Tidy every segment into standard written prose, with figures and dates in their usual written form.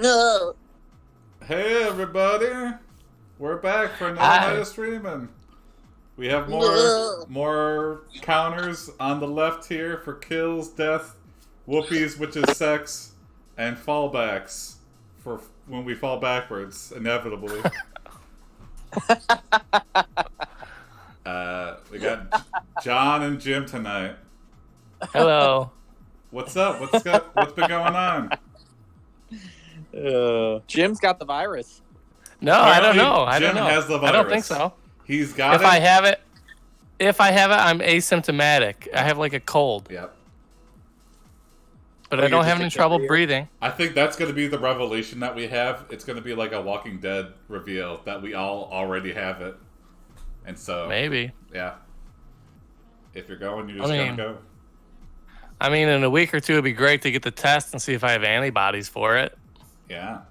No. Hey everybody, we're back for another night of streaming. We have more counters on the left here for kills, death, whoopies, which is sex, and fallbacks for when we fall backwards, inevitably. We got John and Jim tonight. Hello. What's up? What's been going on? Jim's got the virus. No, I don't know. Jim has the virus. I don't think so. He's got it. If I have it, I'm asymptomatic. I have like a cold. Yep. But I don't have any trouble breathing. I think that's going to be the revelation that we have. It's going to be like a Walking Dead reveal that we all already have it. And so... Maybe. Yeah. If you're going, you're just going to go. I mean, in a week or two, it'd be great to get the test and see if I have antibodies for it. Yeah.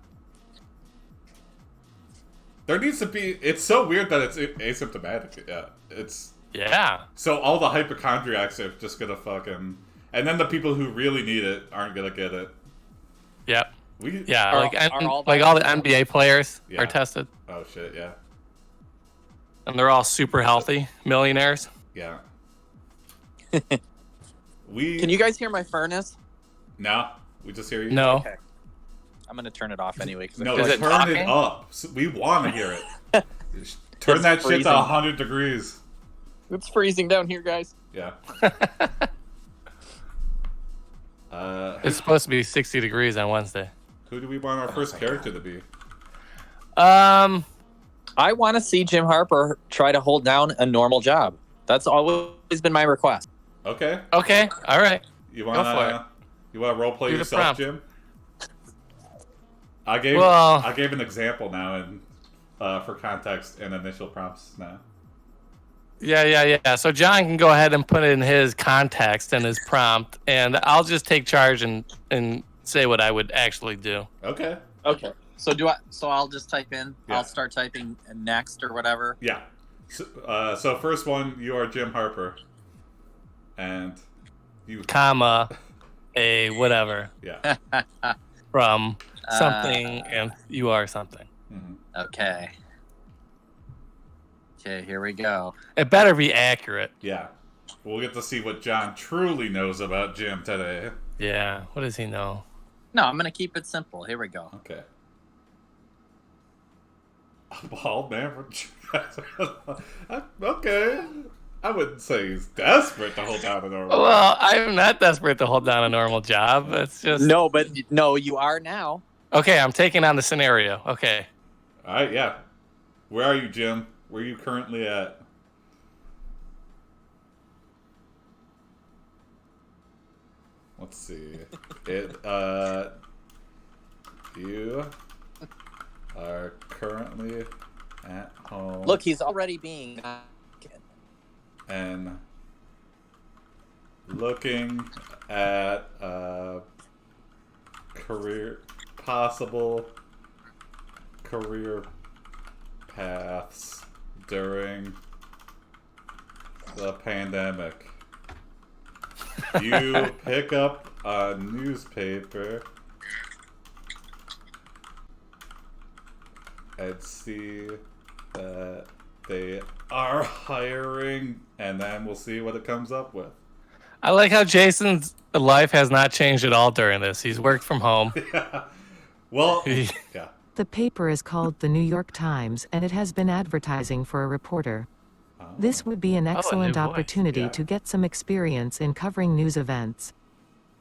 There needs to be... It's so weird that it's asymptomatic. Yeah. It's... Yeah. So all the hypochondriacs are just going to fucking... And then the people who really need it aren't going to get it. Yep. All the NBA players are tested. Oh, shit, yeah. And they're all super healthy millionaires. Yeah. Can you guys hear my furnace? No. We just hear you? No. Okay. I'm going to turn it off anyway. No, turn it up. We want to hear it. Turn that shit to 100 degrees. It's freezing down here, guys. Yeah. It's supposed to be 60 degrees on Wednesday. Who do we want our first character to be? I want to see Jim Harper try to hold down a normal job. That's always been my request. Okay. Okay. All right. You want to roleplay yourself, Jim? I gave an example now and for context and initial prompts now. Yeah. So John can go ahead and put in his context and his prompt, and I'll just take charge and say what I would actually do. Okay. So I'll just type in. Yeah. I'll start typing next or whatever. Yeah. So first one, you are Jim Harper, and you a whatever. Yeah. From something, and you are something. Mm-hmm. Okay, here we go. It better be accurate. Yeah. We'll get to see what John truly knows about Jim today. Yeah. What does he know? No, I'm going to keep it simple. Here we go. Okay. A bald man okay. I wouldn't say he's desperate to hold down a normal job. Well, I'm not desperate to hold down a normal job. It's just... No, you are now. Okay, I'm taking on the scenario. Okay. All right, yeah. Where are you, Jim? Where are you currently at? Let's see. You are currently at home. Look, he's already being... And looking at possible career paths during the pandemic. You pick up a newspaper and see that they are hiring, and then we'll see what it comes up with. I like how Jason's life has not changed at all during this. He's worked from home. Yeah. Well, yeah. The paper is called the New York Times, and it has been advertising for a reporter. This would be an excellent opportunity to get some experience in covering news events.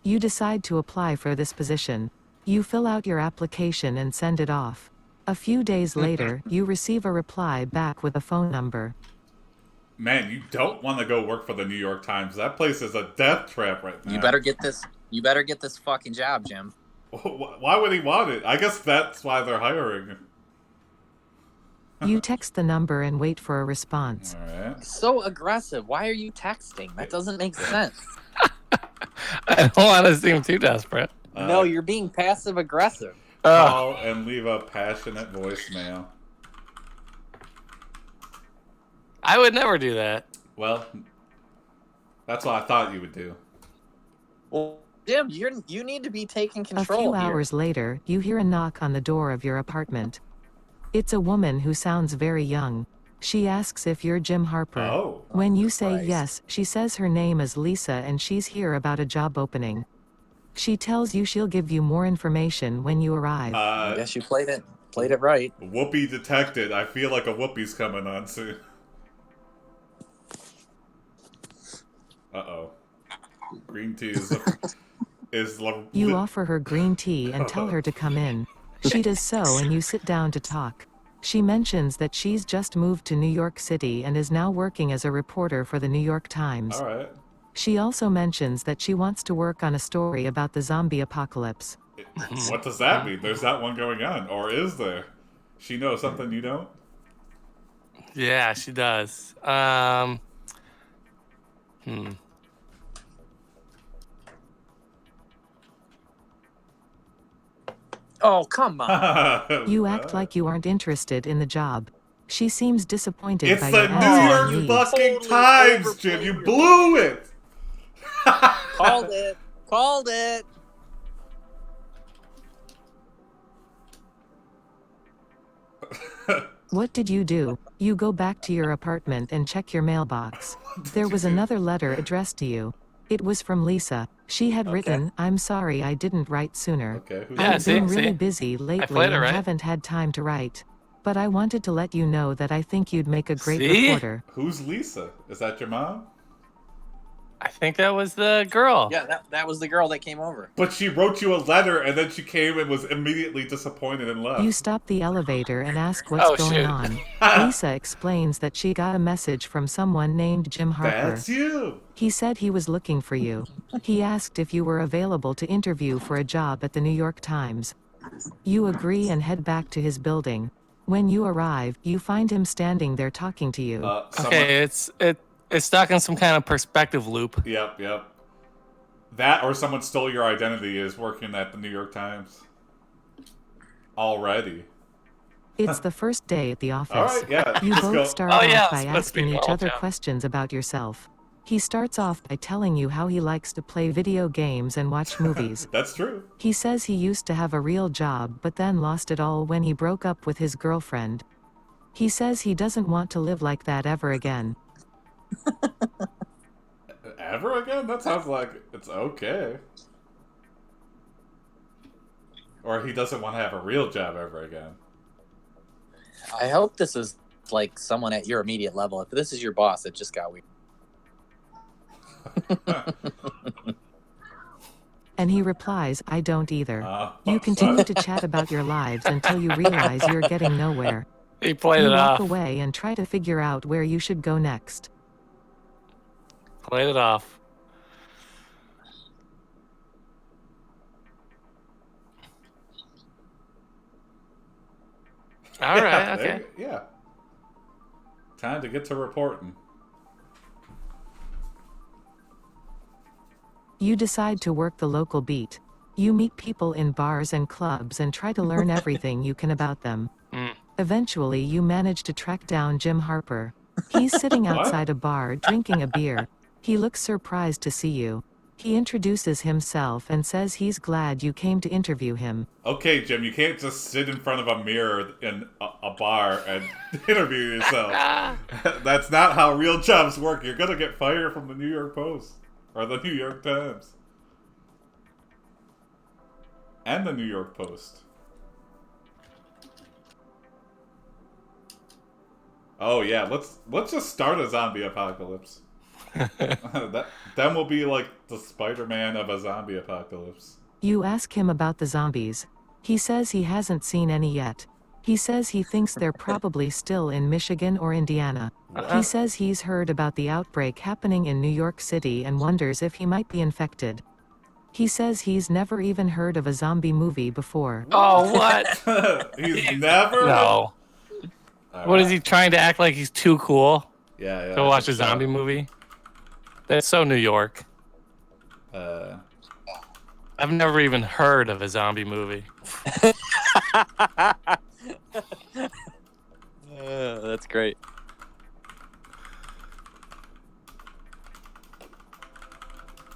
You decide to apply for this position. You fill out your application and send it off. A few days later, you receive a reply back with a phone number. Man, you don't want to go work for the New York Times. That place is a death trap right now. You better get this. You better get this fucking job, Jim. Why would he want it? I guess that's why they're hiring. You text the number and wait for a response. All right. So aggressive. Why are you texting? That doesn't make sense. I don't want to seem too desperate. No, you're being passive aggressive. Call and leave a passionate voicemail. I would never do that. Well, that's what I thought you would do. Well, Jim, you need to be taking A control. few hours later, you hear a knock on the door of your apartment. It's a woman who sounds very young. She asks if you're Jim Harper. Oh. When you say Christ. yes, she says her name is Lisa and she's here about a job opening. She tells you she'll give you more information when you arrive. I guess you played it right. Whoopee detected. I feel like a whoopie's coming on soon. Uh-oh. Green tea is You offer her green tea and tell her to come in. She does so and you sit down to talk. She mentions that she's just moved to New York City and is now working as a reporter for the New York Times. All right. She also mentions that she wants to work on a story about the zombie apocalypse. What does that mean? There's not one going on. Or is there? She knows something you don't? Yeah, she does. Oh, come on. You act like you aren't interested in the job. She seems disappointed It's by the your answer and New York leaves. fucking Totally Times, Jim. You blew it. Called it. Called it. What did you do? You go back to your apartment and check your mailbox. There was another letter addressed to you. It was from Lisa. She had written, "I'm sorry I didn't write sooner. Okay. Yeah, I've been see? really busy lately played it and right. haven't had time to write. But I wanted to let you know that I think you'd make a great See? reporter." Who's Lisa? Is that your mom? I think that was the girl. Yeah, that was the girl that came over. But she wrote you a letter and then she came and was immediately disappointed and left. You stop the elevator and ask what's going shoot. on. Lisa explains that she got a message from someone named Jim Harper. That's you. He said he was looking for you. He asked if you were available to interview for a job at the New York Times. You agree and head back to his building. When you arrive, you find him standing there talking to you. Okay, it's stuck in some kind of perspective loop. Yep. That or someone stole your identity is working at the New York Times. Already. It's the first day at the office. All right, yeah. You let's both go. start Oh, off yeah, by it's supposed to be asking each normal other job. questions about yourself. He starts off by telling you how he likes to play video games and watch movies. That's true. He says he used to have a real job but then lost it all when he broke up with his girlfriend. He says he doesn't want to live like that ever again. Ever again? That sounds like it's okay. Or he doesn't want to have a real job ever again. I hope this is like someone at your immediate level. If this is your boss, it just got weird. And he replies, "I don't either." You continue to chat about your lives until you realize you're getting nowhere. He played You it walk off. away and try to figure out where you should go next. Played it off. All right, okay. Yeah. Time to get to reporting. You decide to work the local beat. You meet people in bars and clubs and try to learn everything you can about them. Eventually, you manage to track down Jim Harper. He's sitting outside a bar drinking a beer. He looks surprised to see you. He introduces himself and says he's glad you came to interview him. Okay, Jim, you can't just sit in front of a mirror in a bar and interview yourself. That's not how real jobs work. You're gonna get fired from the New York Post or the New York Times and the New York Post. Oh yeah, let's just start a zombie apocalypse. Then we'll be like the Spider-Man of a zombie apocalypse. You ask him about the zombies. He says he hasn't seen any yet. He says he thinks they're probably still in Michigan or Indiana. He says he's heard about the outbreak happening in New York City and wonders if he might be infected. He says he's never even heard of a zombie movie before. Oh, what? He's never. No. What is he trying to act like he's too cool? Yeah. To watch a zombie movie? That's so New York. I've never even heard of a zombie movie. That's great.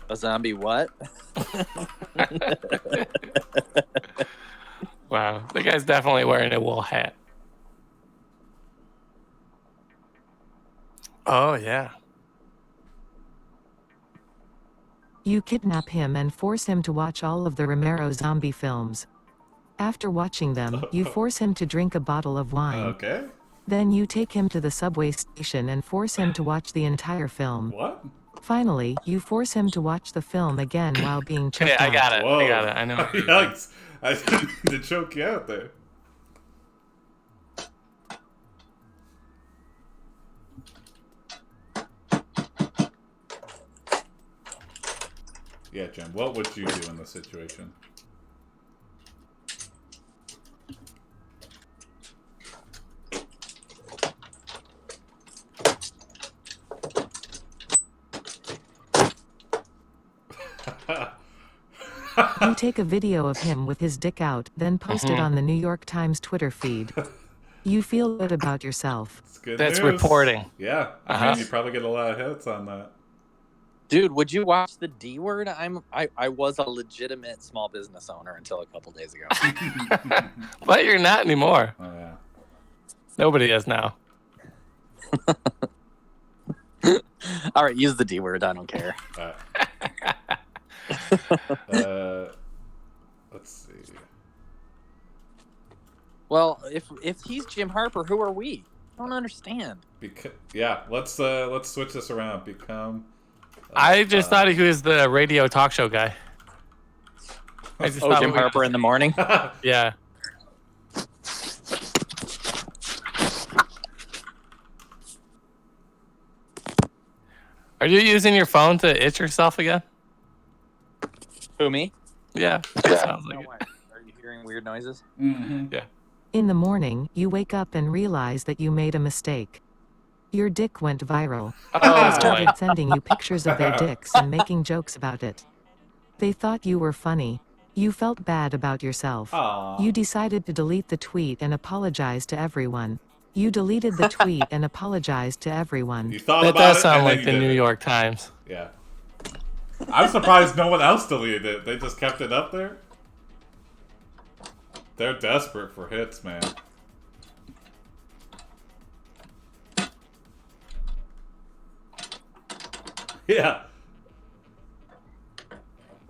A zombie what? Wow, the guy's definitely wearing a wool hat. Oh, yeah. You kidnap him and force him to watch all of the Romero zombie films. After watching them, you force him to drink a bottle of wine. Okay. Then you take him to the subway station and force him to watch the entire film. What? Finally, you force him to watch the film again while being checked Okay, I out. got it. Whoa. I got it. I know. Yikes! I didn't mean to choke you out there. Yeah, Jim, what would you do in this situation? You take a video of him with his dick out, then post it on the New York Times Twitter feed. You feel good about yourself. It's good That's news. reporting. Yeah, I mean, you probably get a lot of hits on that. Dude, would you watch the D Word? I was a legitimate small business owner until a couple days ago. But you're not anymore. Oh yeah. Nobody is now. All right, use the D Word. I don't care. Let's see. Well, if he's Jim Harper, who are we? I don't understand. Let's switch this around. Become. I just thought he was the radio talk show guy. I just thought Jim we- Harper in the morning. Yeah. Are you using your phone to itch yourself again? Who, me? Yeah. That sounds like No, it. why? Are you hearing weird noises? Mm-hmm. Yeah. In the morning, you wake up and realize that you made a mistake. Your dick went viral. Oh, They boy. started sending you pictures of their dicks and making jokes about it. They thought you were funny. You felt bad about yourself. Aw. You decided to delete the tweet and apologize to everyone. You deleted the tweet and apologized to everyone. You thought That about does it, sound and then like you the did New it. York Times. Yeah. I'm surprised no one else deleted it. They just kept it up there. They're desperate for hits, man. Yeah.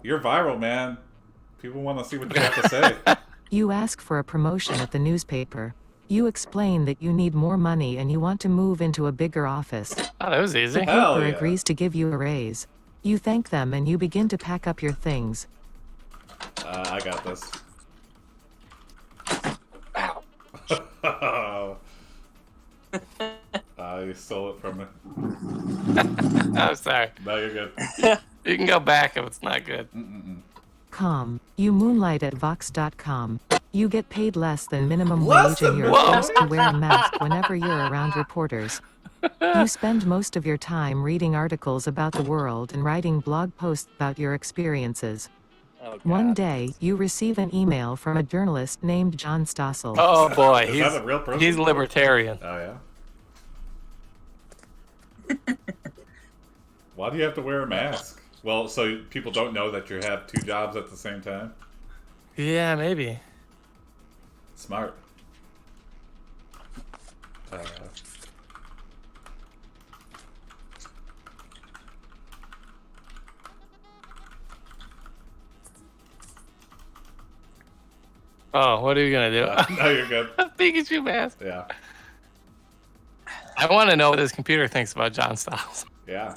You're viral, man. People want to see what you have to say. You ask for a promotion at the newspaper. You explain that you need more money and you want to move into a bigger office. Oh, that was easy. Hell Paper yeah. agrees to give you a raise. You thank them and you begin to pack up your things. I got this. Ow. You stole it from me. I'm sorry. No, you're good. You can go back if it's not good. You moonlight at Vox.com. You get paid less than minimum Less wage and than you're minimum forced to wear a mask whenever you're around reporters. You spend most of your time reading articles about the world and writing blog posts about your experiences. Oh, God. One day, you receive an email from a journalist named John Stossel. Oh, boy. Is that a real person? He's libertarian. Oh, yeah? Why do you have to wear a mask? Well, so people don't know that you have 2 jobs at the same time? Yeah, maybe. Smart. Oh, what are you gonna do? No, you're good. Pikachu mask. Yeah. I want to know what this computer thinks about John Stiles. Yeah.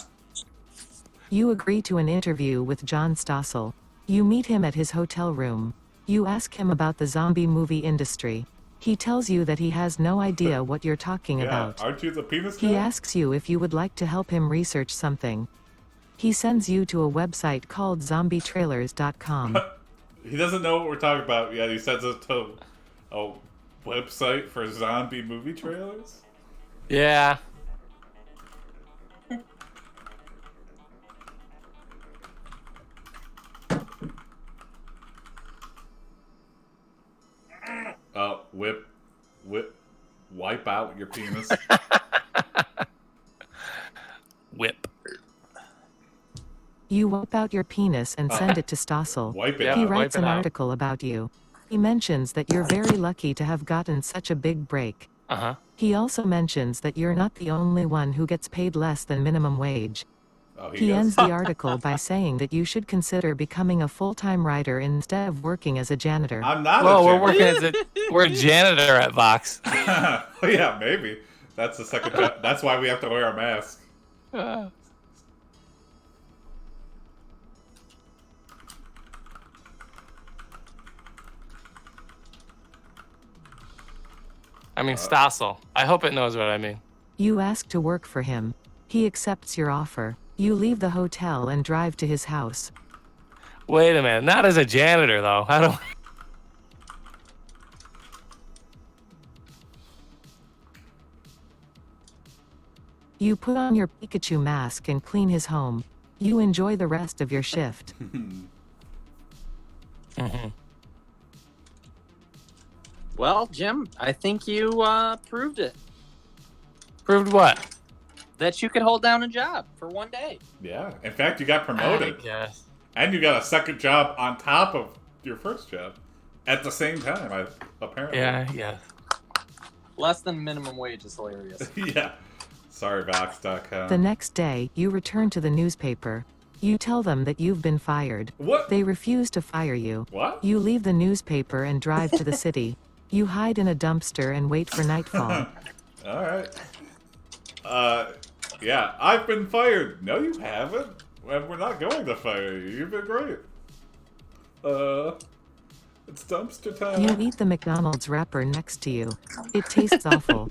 You agree to an interview with John Stossel. You meet him at his hotel room. You ask him about the zombie movie industry. He tells you that he has no idea what you're talking about. Aren't you the penis He guy? asks you if you would like to help him research something. He sends you to a website called zombietrailers.com. He doesn't know what we're talking about yet. He sends us to a website for zombie movie trailers? Yeah. Wipe out your penis. Whip. You wipe out your penis and send it to Stossel. Wipe it Yeah, He out. writes wipe an it out. article about you. He mentions that you're very lucky to have gotten such a big break. Uh-huh. He also mentions that you're not the only one who gets paid less than minimum wage. Oh, He goes. ends the article by saying that you should consider becoming a full-time writer instead of working as a janitor. I'm not Well, a we're janitor. working we're a janitor at Vox. Yeah, maybe. That's the second job. That's why we have to wear a mask. I mean, Stossel. I hope it knows what I mean. You ask to work for him. He accepts your offer. You leave the hotel and drive to his house. Wait a minute. Not as a janitor, though. I don't... You put on your Pikachu mask and clean his home. You enjoy the rest of your shift. Mhm. Well, Jim, I think you proved it. Proved what? That you could hold down a job for one day. Yeah. In fact, you got promoted. Yes. And you got a second job on top of your first job. At the same time, apparently. Yeah, yeah. Less than minimum wage is hilarious. Yeah. Sorry, Vox.com. The next day, you return to the newspaper. You tell them that you've been fired. What? They refuse to fire you. What? You leave the newspaper and drive to the city. You hide in a dumpster and wait for nightfall. Alright. Yeah, I've been fired. No, you haven't. And we're not going to fire you. You've been great. It's dumpster time. You eat the McDonald's wrapper next to you. It tastes awful.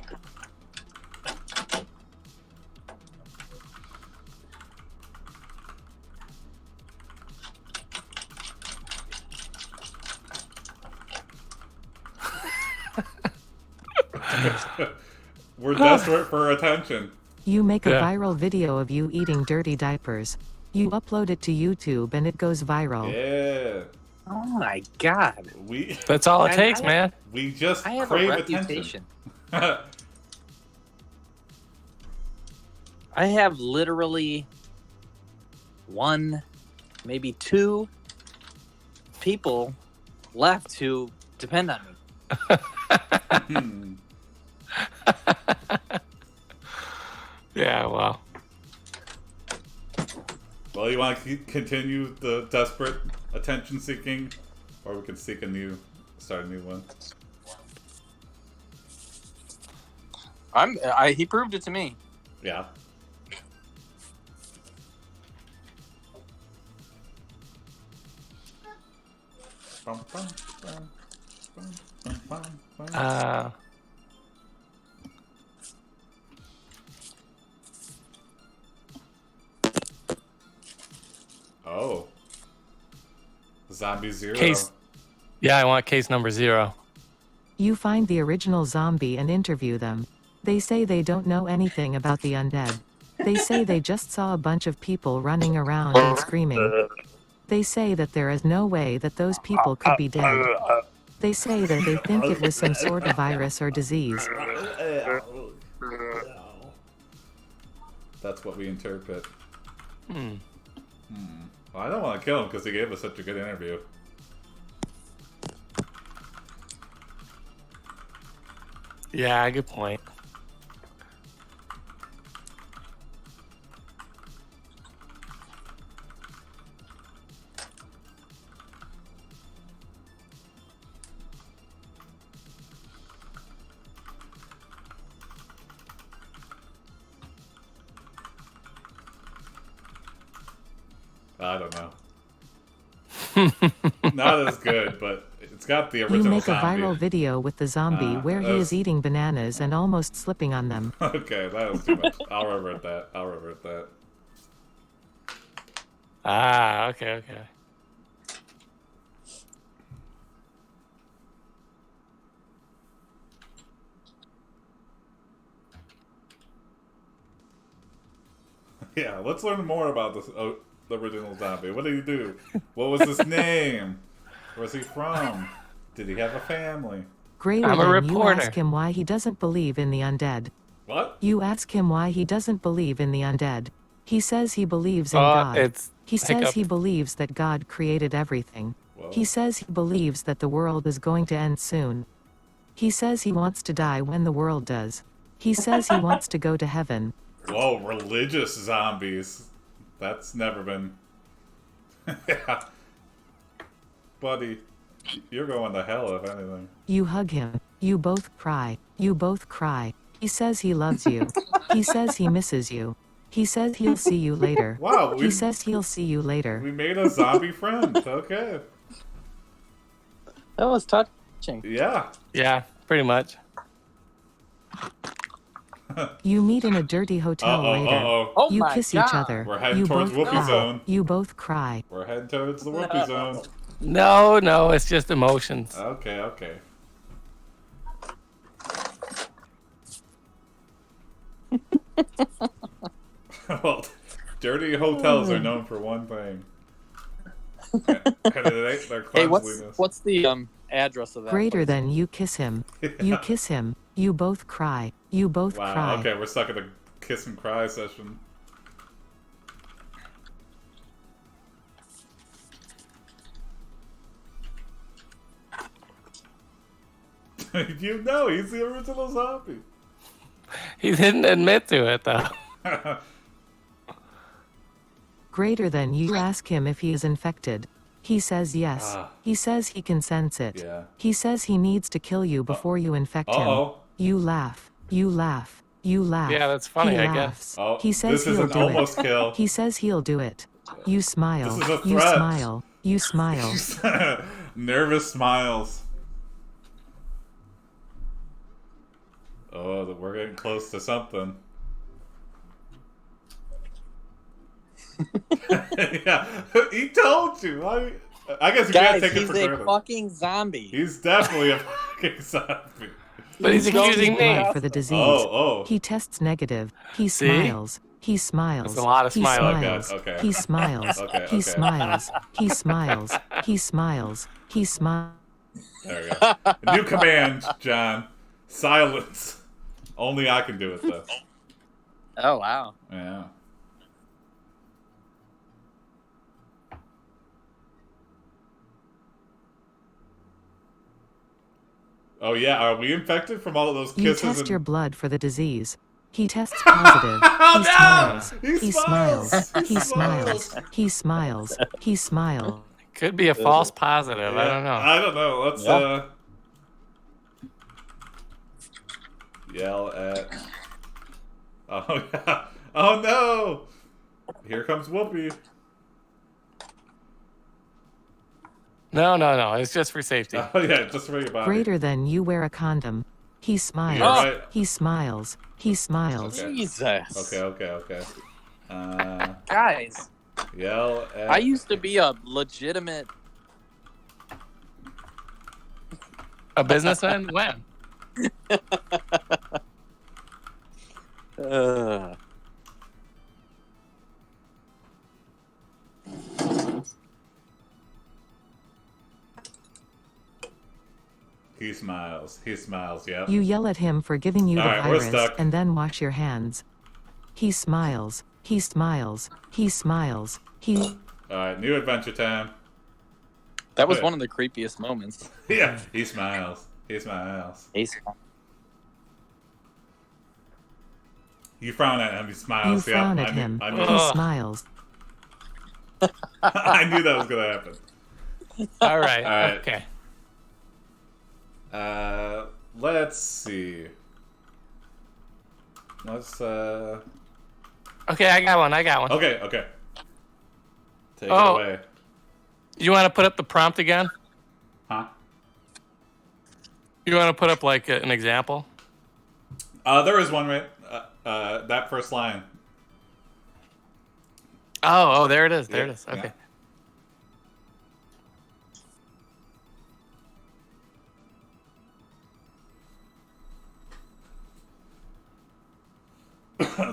We're desperate for attention. You make a Yeah. viral video of you eating dirty diapers. You upload it to YouTube and it goes viral. Yeah. Oh my god. We That's all it I- takes, I- man. we just I have a crave reputation. attention. I have literally one, maybe two people left who depend on me. Hmm. Yeah, well. Well, you want to continue the desperate attention seeking, or we can start a new one. He proved it to me. Yeah. Bum, bum, bum, bum, bum, bum, bum. Oh. Zombie Zero. Case. Yeah, I want case number 0. You find the original zombie and interview them. They say they don't know anything about the undead. They say they just saw a bunch of people running around and screaming. They say that there is no way that those people could be dead. They say that they think it was some sort of virus or disease. That's what we interpret. Well, I don't want to kill him because he gave us such a good interview. Yeah, good point. I don't know. Not as good, but it's got the original You make zombie. a viral video with the zombie where he is eating bananas and almost slipping on them. Okay, that was too much. I'll revert that. I'll revert that. Ah, okay. Yeah, let's learn more about this the original zombie. What did he do? What was his name? Where's he from? Did he have a family? Greater I'm a than reporter. you ask him why he doesn't believe in the undead. What? You ask him why he doesn't believe in the undead. He says he believes in God. It's He says hiccup. he believes that God created everything. Whoa. He says he believes that the world is going to end soon. He says he wants to die when the world does. He says he wants to go to heaven. Whoa, religious zombies. That's never been... Yeah. Buddy, you're going to hell if anything. You hug him. You both cry. You both cry. He says he loves you. He says he misses you. He says he'll see you later. Wow, He says he'll see you later. we made a zombie friend. Okay. That was touching. Yeah. Yeah, pretty much. You meet in a dirty hotel later. Uh-oh. Oh You my kiss God. each other. We're heading You towards both Whoopi cry. Zone. You both cry. We're heading towards the Whoopi Zone. No, it's just emotions. Okay. Well, dirty hotels are known for one thing. Their Hey, cleanliness. what's the address of that? Greater place? than you kiss him. You kiss him. You both cry. You both Wow, cry. okay, we're stuck in a kiss and cry session. You know, he's the original zombie. He didn't admit to it though. Greater than you ask him if he is infected. He says yes. Ah. He says he can sense it. Yeah. He says he needs to kill you before you infect him. Uh-oh. You laugh. You laugh. You laugh. Yeah, that's funny, He I guess. laughs. Oh, He says this is he'll an do almost it. kill. He says he'll do it. You smile. This is a You threat. smile. You smile. Nervous smiles. Oh, we're getting close to something. Yeah, he told you. I guess you can't Guys, take it he's for a granted. fucking zombie. He's definitely a fucking zombie. But he's accusing me. Blood for the disease. Oh. He tests negative. He See? smiles. He smiles. That's a lot of He smiling. smiles. Oh, God, okay. He smiles. Okay, He okay. smiles. He smiles. He smiles. He smiles. There we go. New command, John. Silence. Only I can do it, though. Oh wow. Yeah. Oh yeah, are we infected from all of those You kisses? test and... your blood for the disease. He tests positive. Oh, He no! smiles. He He smiles. smiles. He He smiles. He smiles. He smiles. Could be a false positive. Yeah, I don't know. I don't know. Let's Yeah. Yell at. Oh yeah. Oh no! Here comes Whoopi. No. It's just for safety. Oh yeah, just for your body. Greater than you wear a condom. He smiles. You're right. He smiles. He smiles. Okay. Jesus. Okay. Guys, Yell at. I used to be a legitimate. A businessman? When? He smiles. He smiles. Yep. You yell at him for giving you the All right, we're virus stuck. and then wash your hands. He smiles. He smiles. He smiles. He. All right, new adventure time. That was one of the creepiest moments. Yeah, he smiles. He smiles. You frown at him. He smiles. You frown at him. He smiles. I knew that was gonna happen. All right. All right. Okay. Let's see. Let's. Okay, I got one. Okay. Take it away. You want to put up the prompt again? Huh? You want to put up like an example? There is one, right? That first line. Oh, there it is. There Yeah, it is. Okay.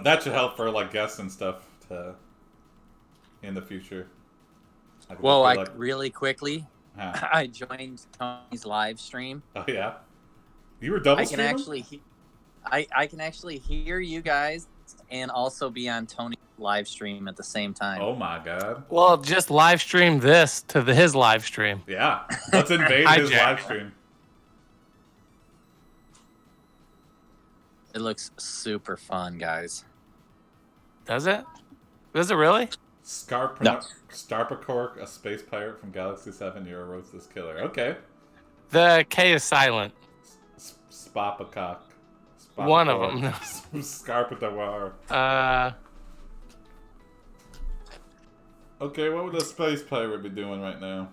That should help for like guests and stuff in the future. Well, like, really quickly, huh? I joined Tony's live stream. Oh yeah, you were double I can streaming? I can actually hear you guys and also be on Tony's live stream at the same time. Oh my god! Well, just live stream this to his live stream. Yeah, let's invade his live stream. It looks super fun, guys. Does it? Does it really? SPARPAKORK, a space pirate from Galaxy 7. You're a ruthless killer. Okay. The K is silent. SPARPAKORK. One of them. Scarpatawar. Okay, what would a space pirate be doing right now?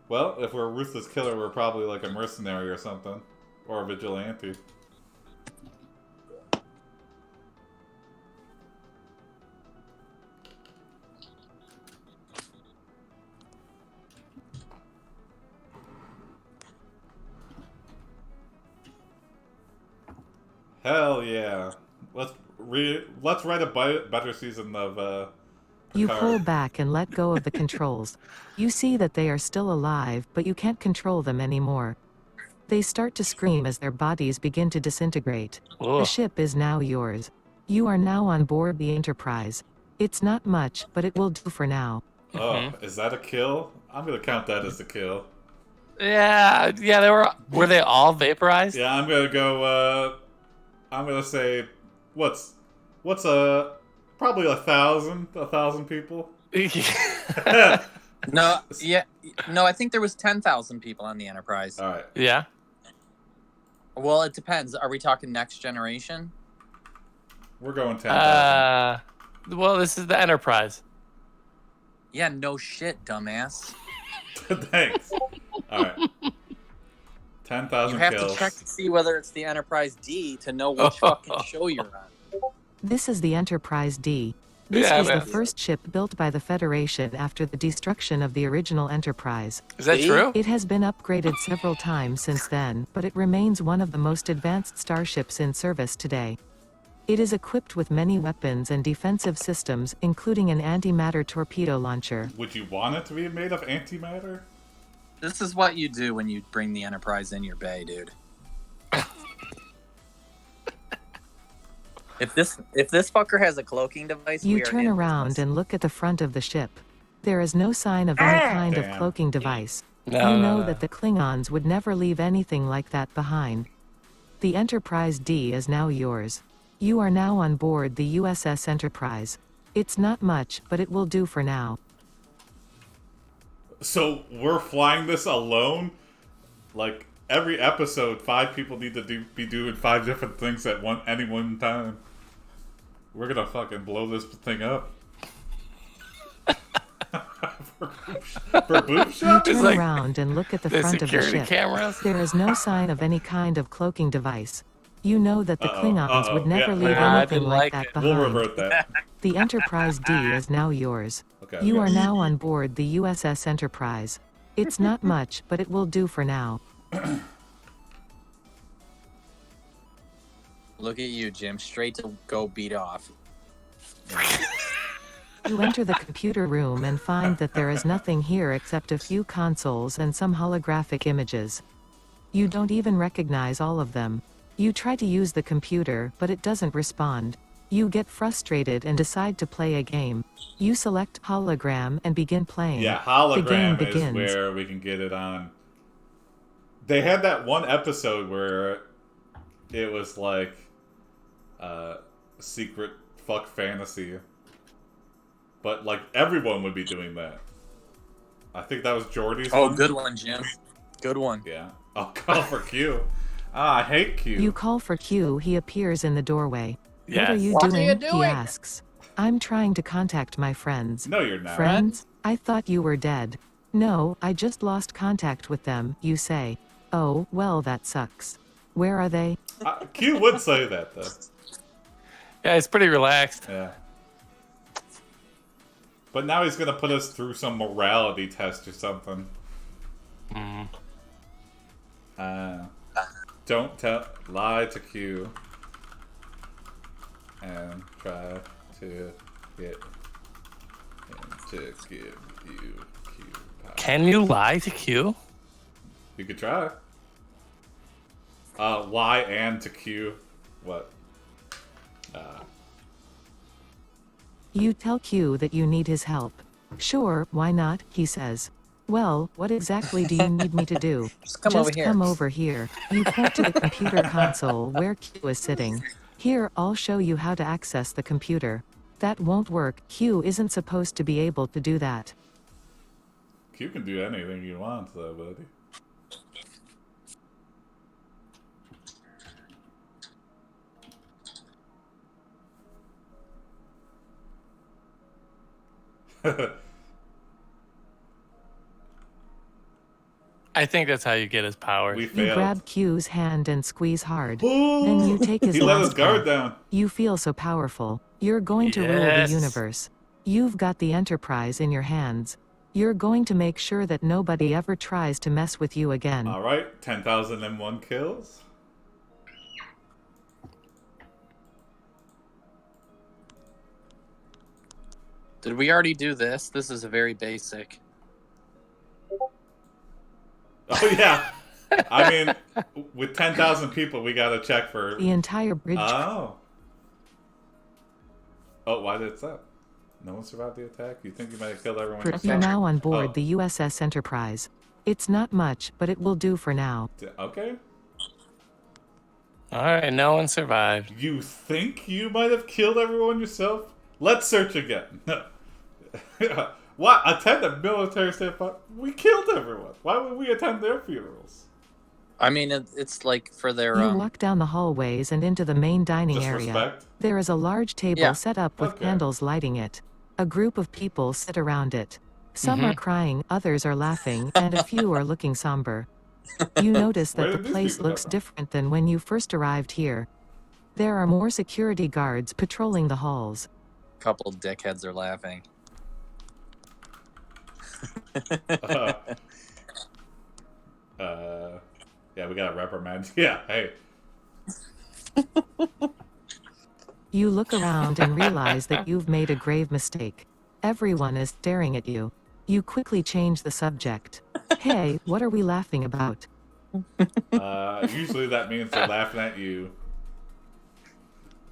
Well, if we're a ruthless killer, we're probably like a mercenary or something. Or a vigilante. Hell yeah! Let's write a better season of. You pull back and let go of the controls. You see that they are still alive, but you can't control them anymore. They start to scream as their bodies begin to disintegrate. Ugh. The ship is now yours. You are now on board the Enterprise. It's not much, but it will do for now. Oh, is that a kill? I'm gonna count that as a kill. Yeah. They were they all vaporized? Yeah, I'm gonna go. I'm gonna say, what's probably 1,000 people. No, I think there was 10,000 people on the Enterprise. All right. Yeah. Well, it depends. Are we talking next generation? We're going 10,000. Well, this is the Enterprise. Yeah, no shit, dumbass. Thanks. All right. 10,000 You have kills. to check to see whether it's the Enterprise D to know which fucking show you're on. This is the Enterprise D. This was the first ship built by the Federation after the destruction of the original Enterprise. Is that true? It has been upgraded several times since then, but it remains one of the most advanced starships in service today. It is equipped with many weapons and defensive systems, including an antimatter torpedo launcher. Would you want it to be made of antimatter? This is what you do when you bring the Enterprise in your bay, dude. If this fucker has a cloaking device, You turn around and look at the front of the ship. There is no sign of any kind of cloaking device. You know that the Klingons would never leave anything like that behind. The Enterprise D is now yours. You are now on board the USS Enterprise. It's not much, but it will do for now. So we're flying this alone? Like, every episode, 5 people need to be doing 5 different things at any one time. We're gonna fucking blow this thing up. for boob shop? You turn around and look at the front of the ship. Cameras? There is no sign of any kind of cloaking device. You know that the Klingons would never leave anything like that behind. We'll revert that. The Enterprise D is now yours. Okay, You are now on board the USS Enterprise. It's not much, but it will do for now. Look at you, Jim. Straight to go beat off. You enter the computer room and find that there is nothing here except a few consoles and some holographic images. You don't even recognize all of them. You try to use the computer, but it doesn't respond. You get frustrated and decide to play a game. You select hologram and begin playing. Yeah, The game hologram is begins. where we can get it on. They had that one episode where it was like secret fuck fantasy. But like everyone would be doing that. I think that was Jordy's one. Oh, good one, Jim. Good one. Yeah. I'll call for Q. I hate Q. You call for Q, he appears in the doorway. Yes. What are you What are doing? you He doing? asks. I'm trying to contact my friends. No, you're not. Friends? I thought you were dead. No, I just lost contact with them, you say. Oh, well, that sucks. Where are they? Q would say that, though. Yeah, it's pretty relaxed. Yeah. But now he's going to put us through some morality test or something. Don't lie to Q. And try to get him to give you Q power. Can you lie to Q? You could try. Lie and to Q. What? You tell Q that you need his help. Sure, why not, he says. Well, what exactly do you need me to do? Just come over here. Come over here. You point to the computer console where Q is sitting. Here, I'll show you how to access the computer. That won't work. Q isn't supposed to be able to do that. Q can do anything you want, though, buddy. I think that's how you get his powers. We You failed. grab Q's hand and squeeze hard. Then you take his He let last his guard breath. down. You feel so powerful. You're going to rule the Yes. universe. You've got the Enterprise in your hands. You're going to make sure that nobody ever tries to mess with you again. Alright, 10,001 kills. Did we already do this? This is a very basic. Oh, yeah. I mean, with 10,000 people, we gotta check for... The entire bridge. Oh. Oh, why did it stop? No one survived the attack? You think you might have killed everyone You're yourself? now on board Oh. the USS Enterprise. It's not much, but it will do for now. Okay. Alright, no one survived. You think you might have killed everyone yourself? Let's search again. What? Attend a military standby? We killed everyone. Why would we attend their funerals? I mean, it's like for their. You walk down the hallways and into the main dining area. Disrespect? There is a large table Yeah. set up with Okay. candles lighting it. A group of people sit around it. Some are crying, others are laughing, and a few are looking somber. You notice Where that the did these place people looks come from? different than when you first arrived here. There are more security guards patrolling the halls. Couple dickheads are laughing. Yeah, we got a reprimand. Yeah, hey. You look around and realize that you've made a grave mistake. Everyone is staring at you. You quickly change the subject. Hey, what are we laughing about? Usually that means they're laughing at you.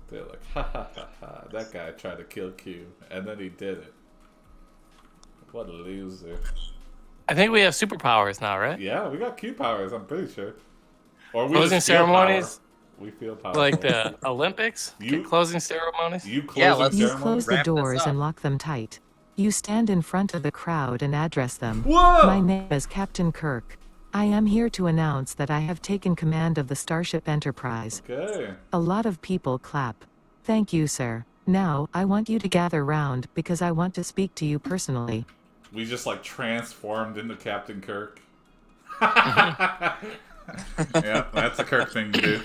They're like, ha ha ha ha, that guy tried to kill Q, and then he did it. What a loser. I think we have superpowers now, right? Yeah, we got Q powers, I'm pretty sure. Or we Closing just feel ceremonies? power. We feel powerful. Like the Olympics? You- Closing ceremonies? You closing Yeah, let's- You ceremony? close the Wrap this doors up. and lock them tight. You stand in front of the crowd and address them. Whoa! My name is Captain Kirk. I am here to announce that I have taken command of the Starship Enterprise. Okay. A lot of people clap. Thank you, sir. Now, I want you to gather round because I want to speak to you personally. We just like transformed into Captain Kirk. Yeah, that's a Kirk thing to do.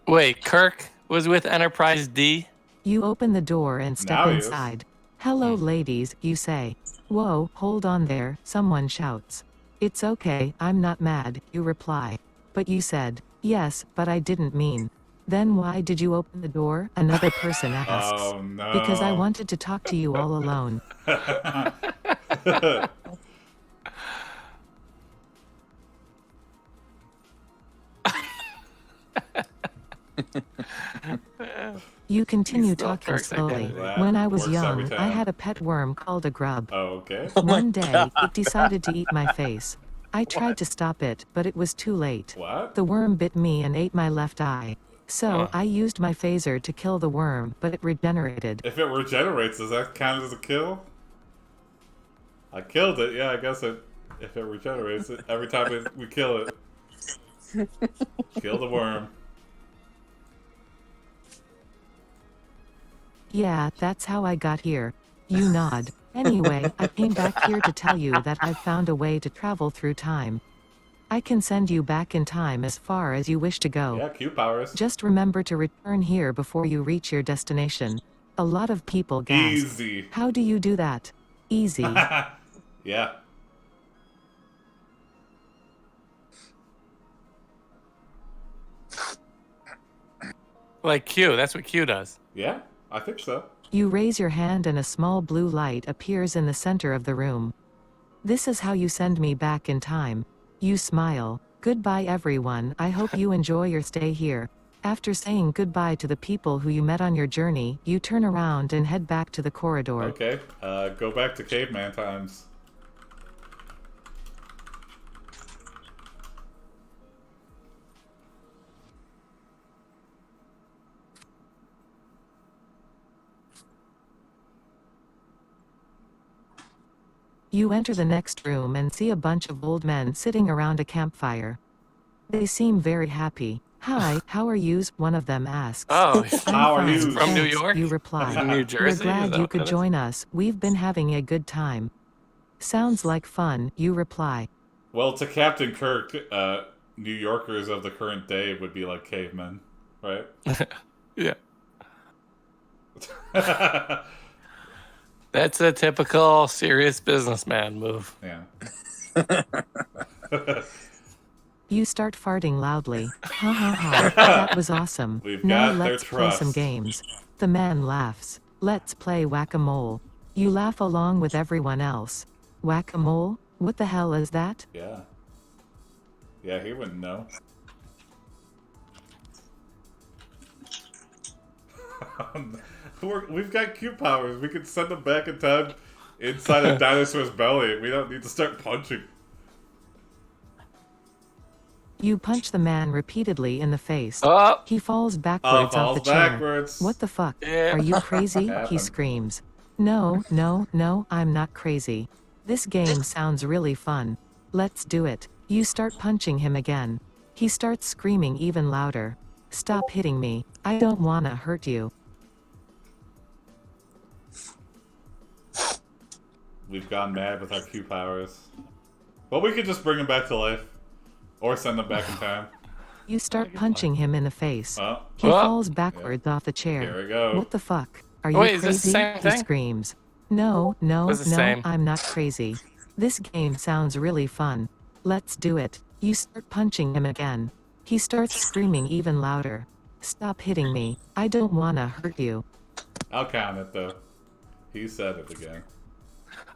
Wait, Kirk was with Enterprise D? You open the door and step Now he is. inside. Hello, ladies, you say. Whoa, hold on there, someone shouts. It's okay, I'm not mad, you reply. But you said, yes, but I didn't mean. Then why did you open the door? Another person asks. Oh no. Because I wanted to talk to you all alone. You continue He still talking perks, I slowly. get it. That When I was works every young, I time. had a pet worm called a grub. Oh, okay. Oh my One day, God. it decided to eat my face. I tried to stop it, but it was too late. What? The worm bit me and ate my left eye. So, Huh. I used my phaser to kill the worm, but it regenerated. If it regenerates, does that count as a kill? I killed it. Yeah, I guess it. If it regenerates, every time we kill it, kill the worm. Yeah, that's how I got here. You nod. Anyway, I came back here to tell you that I've found a way to travel through time. I can send you back in time as far as you wish to go. Yeah, Q powers. Just remember to return here before you reach your destination. A lot of people gasp. Easy. How do you do that? Easy. Yeah. Like Q. That's what Q does. Yeah, I think so. You raise your hand and a small blue light appears in the center of the room. This is how you send me back in time. You smile. Goodbye everyone, I hope you enjoy your stay here. After saying goodbye to the people who you met on your journey, you turn around and head back to the corridor. Okay, go back to caveman times. You enter the next room and see a bunch of old men sitting around a campfire. They seem very happy. Hi, how are yous? One of them asks. Oh, I'm How are fine, yous? From New thanks, York? You reply. From New We're Jersey? Is glad that you what could that is? join us. We've been having a good time. Sounds like fun, you reply. Well, to Captain Kirk, New Yorkers of the current day would be like cavemen, right? Yeah. That's a typical serious businessman move. Yeah. You start farting loudly. Ha ha ha, that was awesome. We've Now got their let's play some trust. games. The man laughs. Let's play whack-a-mole. You laugh along with everyone else. Whack-a-mole? What the hell is that? Yeah. Yeah, he wouldn't know. We've got Q powers. We can send them back in time inside a dinosaur's belly. We don't need to start punching. You punch the man repeatedly in the face. Oh, He falls backwards Falls off the chair. backwards. What the fuck? Yeah. Are you crazy? He Happened. screams. No, no, no, I'm not crazy. This game sounds really fun. Let's do it. You start punching him again. He starts screaming even louder. Stop hitting me. I don't wanna hurt you. We've gone mad with our Q powers. But we could just bring him back to life. Or send him back in time. You start punching him in the face. Oh, He Oh. falls backwards off the chair. here we go. What the fuck? Are you Wait, is this the crazy? same He thing? screams. No, no, What's the no, same? I'm not crazy. This game sounds really fun. Let's do it. You start punching him again. He starts screaming even louder. Stop hitting me. I don't wanna hurt you. I'll count it though. He said it again.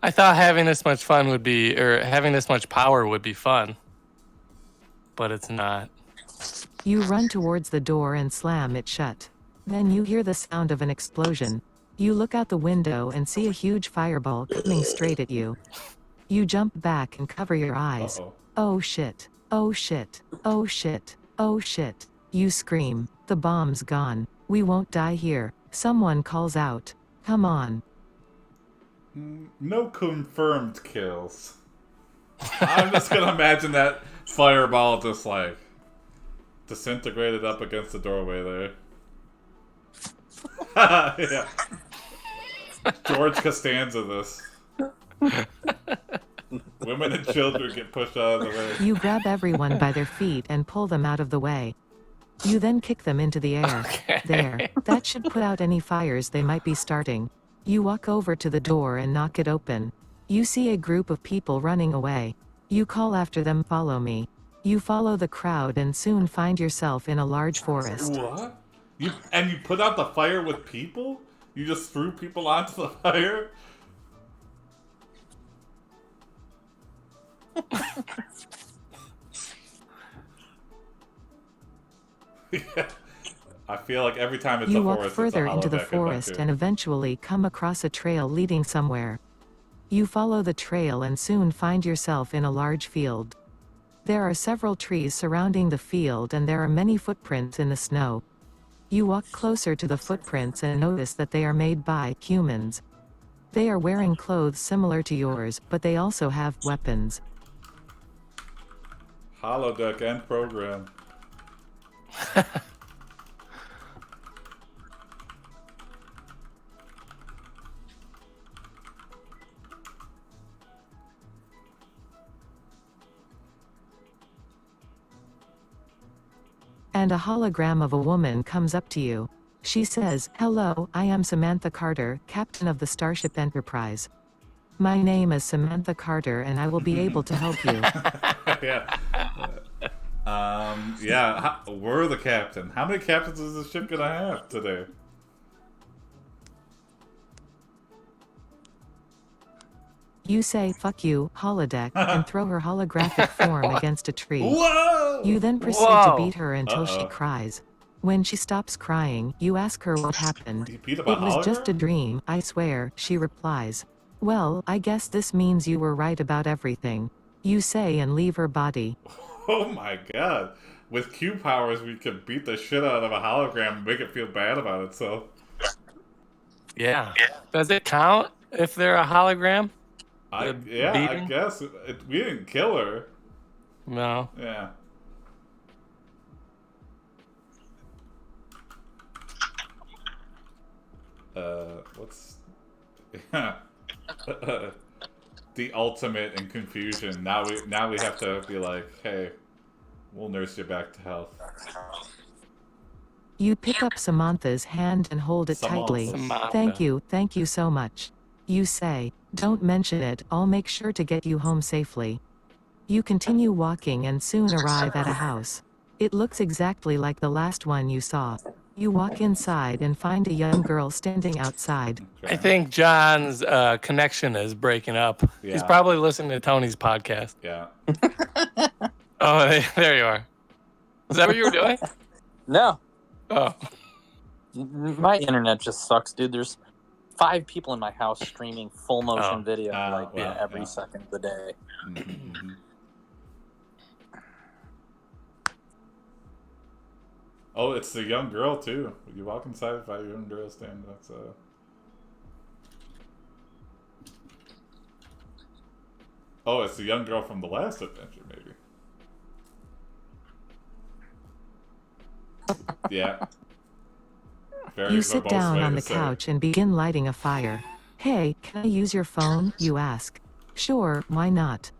I thought having this much fun would be, or having this much power would be fun. But it's not. You run towards the door and slam it shut. Then you hear the sound of an explosion. You look out the window and see a huge fireball coming straight at you. You jump back and cover your eyes. Uh-oh. Oh shit. Oh shit. Oh shit. Oh shit. You scream. The bomb's gone. We won't die here. Someone calls out. Come on. No confirmed kills. I'm just gonna imagine that fireball just like disintegrated up against the doorway there. Yeah. George Costanza this. Women and children get pushed out of the way. You grab everyone by their feet and pull them out of the way. You then kick them into the air. Okay. There. That should put out any fires they might be starting. You walk over to the door and knock it open. You see a group of people running away. You call after them, follow me. You follow the crowd and soon find yourself in a large forest. What? You put out the fire with people? You just threw people onto the fire? Yeah. I feel like every time it's You a walk forest, further it's a into the holodeck forest adventure. and eventually come across a trail leading somewhere. You follow the trail and soon find yourself in a large field. There are several trees surrounding the field and there are many footprints in the snow. You walk closer to the footprints and notice that they are made by humans. They are wearing clothes similar to yours, but they also have weapons. Holodeck end program. And a hologram of a woman comes up to you. She says, "Hello, I am Samantha Carter, captain of the Starship Enterprise. My name is Samantha Carter and I will be able to help you." Yeah. Yeah, we're the captain. How many captains is this ship gonna have today? You say, "Fuck you, holodeck," and throw her holographic form against a tree. Whoa! You then proceed to Whoa. beat her until she cries. When she stops crying, you ask her what happened. You beat up a "It was just a hologram? dream, I swear," she replies. "Well, I guess this means you were right about everything," you say and leave her body. Oh my god. With Q powers, we could beat the shit out of a hologram and make it feel bad about itself. Yeah. Does it count if they're a hologram? I beating? guess. We didn't kill her. No. Yeah. What's... the ultimate in confusion. Now we have to be like, hey, we'll nurse you back to health. You pick up Samantha's hand and hold it tightly. Samantha. Thank you so much. You say, "Don't mention it, I'll make sure to get you home safely." You continue walking and soon arrive at a house. It looks exactly like the last one you saw. You walk inside and find a young girl standing outside. Okay. I think John's connection is breaking up. Yeah. He's probably listening to Tony's podcast. Yeah. Oh, there you are. Is that what you were doing? No, Oh. my internet just sucks, dude. There's 5 people in my house streaming full motion video every second of the day. Mm-hmm. Oh, it's the young girl too. You walk inside by a young girl stand. That's Oh, it's the young girl from the last adventure, maybe. Yeah. Very You sit verbose down way on to the say it. couch and begin lighting a fire. "Hey, can I use your phone?" you ask. "Sure, why not?"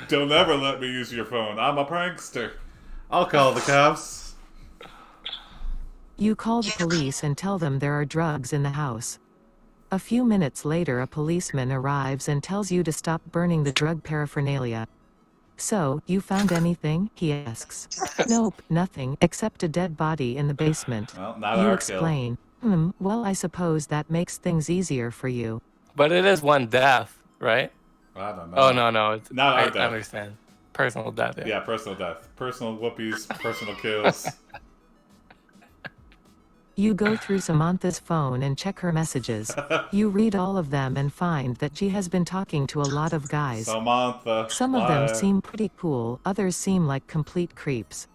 Don't ever let me use your phone. I'm a prankster. I'll call the cops. You call the police and tell them there are drugs in the house. A few minutes later, a policeman arrives and tells you to stop burning the drug paraphernalia. "So, you found anything?" he asks. "Nope, nothing, except a dead body in the basement." Well, not You our explain. Well, I suppose that makes things easier for you." But it is one death, right? kill. I don't know. Oh, no. It's, Not our I death. understand. Personal death, yeah. Yeah, personal death. Personal whoopies, personal kills. You go through Samantha's phone and check her messages. You read all of them and find that she has been talking to a lot of guys. Samantha. Some of them why? seem pretty cool, others seem like complete creeps.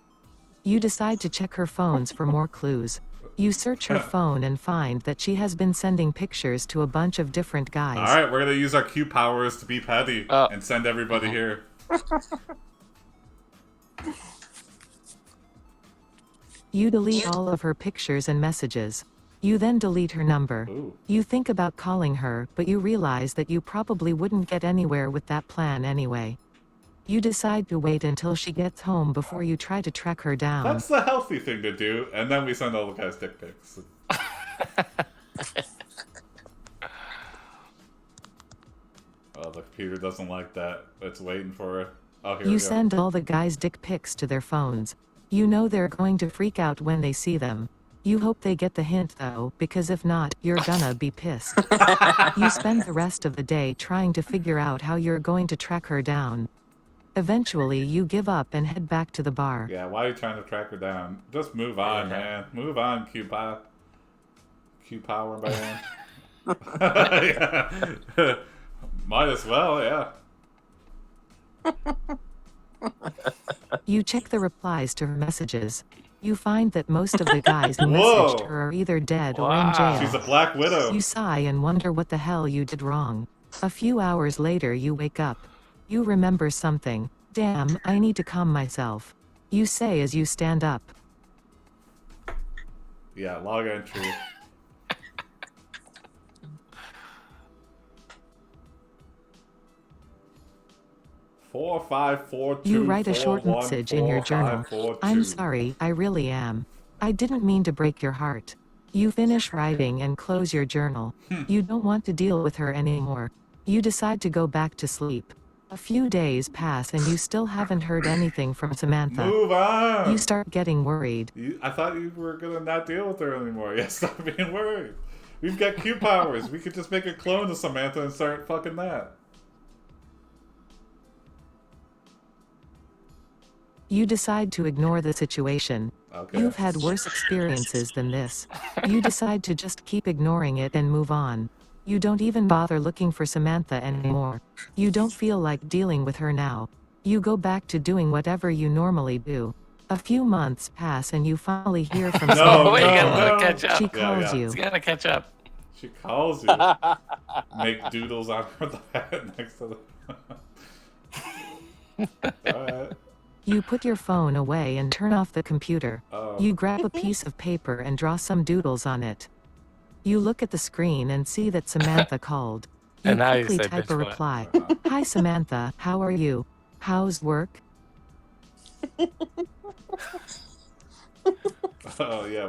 You decide to check her phones for more clues. You search her phone and find that she has been sending pictures to a bunch of different guys. Alright, we're gonna use our Q powers to be petty Oh. and send everybody here. You delete all of her pictures and messages. You then delete her number. Ooh. You think about calling her, but you realize that you probably wouldn't get anywhere with that plan anyway. You decide to wait until she gets home before you try to track her down. That's the healthy thing to do, and then we send all the guys dick pics. Oh, the computer doesn't like that. It's waiting for it. Oh, here we You go. send all the guys dick pics to their phones. You know they're going to freak out when they see them. You hope they get the hint though, because if not, you're gonna be pissed. You spend the rest of the day trying to figure out how you're going to track her down. Eventually, you give up and head back to the bar. Yeah, why are you trying to track her down? Just move on, man. Move on, Q-Power. Q-Power, man. Yeah. Might as well, yeah. You check the replies to her messages. You find that most of the guys who messaged her are either dead or in jail. She's a Black Widow. You sigh and wonder what the hell you did wrong. A few hours later you wake up. You remember something. Damn, I need to calm myself. You say as you stand up. Yeah, log entry. You write a short message in your journal. I'm sorry, I really am. I didn't mean to break your heart. You finish writing and close your journal. You don't want to deal with her anymore. You decide to go back to sleep. A few days pass and you still haven't heard anything from Samantha. Move on! You start getting worried. I thought you were gonna not deal with her anymore. Yeah, stop being worried. We've got Q powers. We could just make a clone of Samantha and start fucking that. You decide to ignore the situation. Okay. You've had worse experiences than this. You decide to just keep ignoring it and move on. You don't even bother looking for Samantha anymore. You don't feel like dealing with her now. You go back to doing whatever you normally do. A few months pass and you finally hear from Samantha. Wait, you gotta catch up. She calls you. It's gotta catch up. She calls you. Make doodles on the bed next to the... Alright. You put your phone away and turn off the computer. You grab a piece of paper and draw some doodles on it. You look at the screen and see that Samantha called. You And now you quickly say type a bitch reply. Hi Samantha, how are you? How's work? Oh yeah,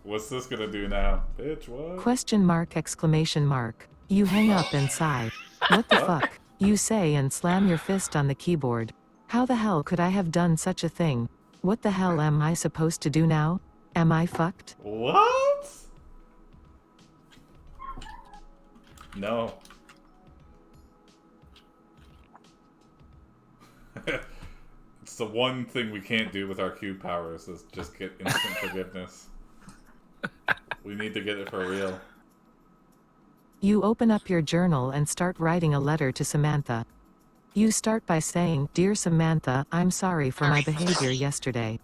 what's this gonna do now? Bitch, what? Question mark, exclamation mark. You hang up and sigh. What the fuck? You say and slam your fist on the keyboard. How the hell could I have done such a thing? What the hell am I supposed to do now? Am I fucked? What? No. It's the one thing we can't do with our Q powers is just get instant forgiveness. We need to get it for real. You open up your journal and start writing a letter to Samantha. You start by saying, Dear Samantha, I'm sorry for my behavior yesterday.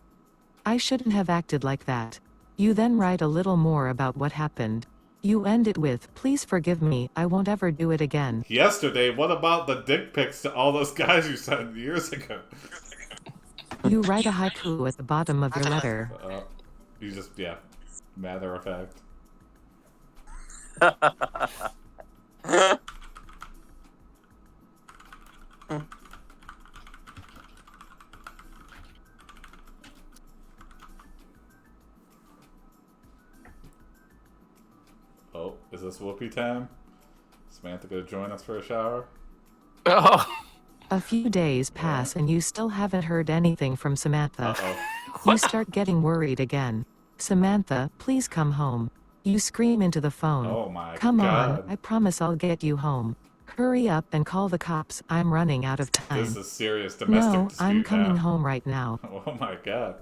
I shouldn't have acted like that. You then write a little more about what happened. You end it with, Please forgive me, I won't ever do it again. Yesterday? What about the dick pics to all those guys you sent years ago? You write a haiku at the bottom of your letter. You just, yeah, matter of fact. Oh, is this whoopee time? Samantha gonna join us for a shower? Oh. A few days pass and you still haven't heard anything from Samantha. Uh-oh. You start getting worried again. Samantha, please come home. You scream into the phone. Oh my Come God. on, I promise I'll get you home. Hurry up and call the cops, I'm running out of time. This is serious domestic No, dispute I'm coming now. home right now. Oh my God.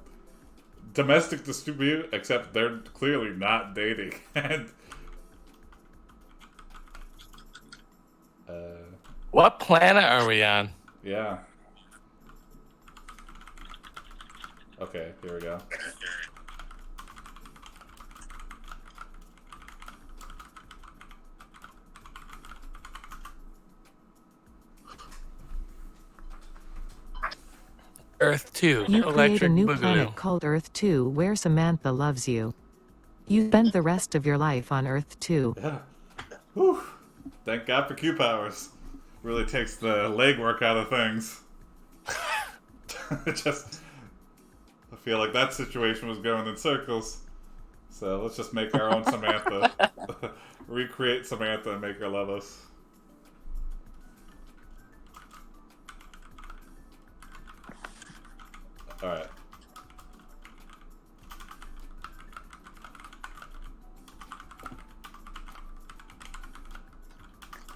Domestic dispute, except they're clearly not dating. And What planet are we on? yeah. Okay, here we go. Earth 2. You create a new Boogaloo. planet called Earth 2 where Samantha loves you. You spend the rest of your life on Earth 2. Yeah. Whew. Thank God for Q powers. Really takes the legwork out of things. I feel like that situation was going in circles. So let's just make our own Samantha. Recreate Samantha and make her love us. Alright.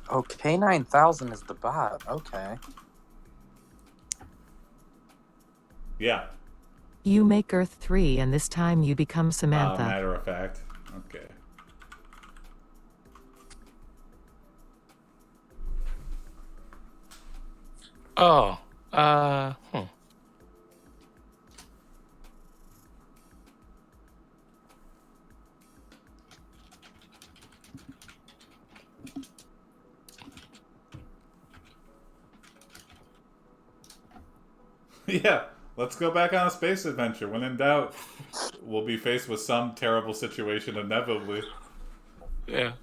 Oh, K9000 is the bot. Okay. Yeah. You make Earth 3, and this time you become Samantha. Matter of fact. Okay. Oh. Yeah. Let's go back on a space adventure. When in doubt, we'll be faced with some terrible situation inevitably. Yeah.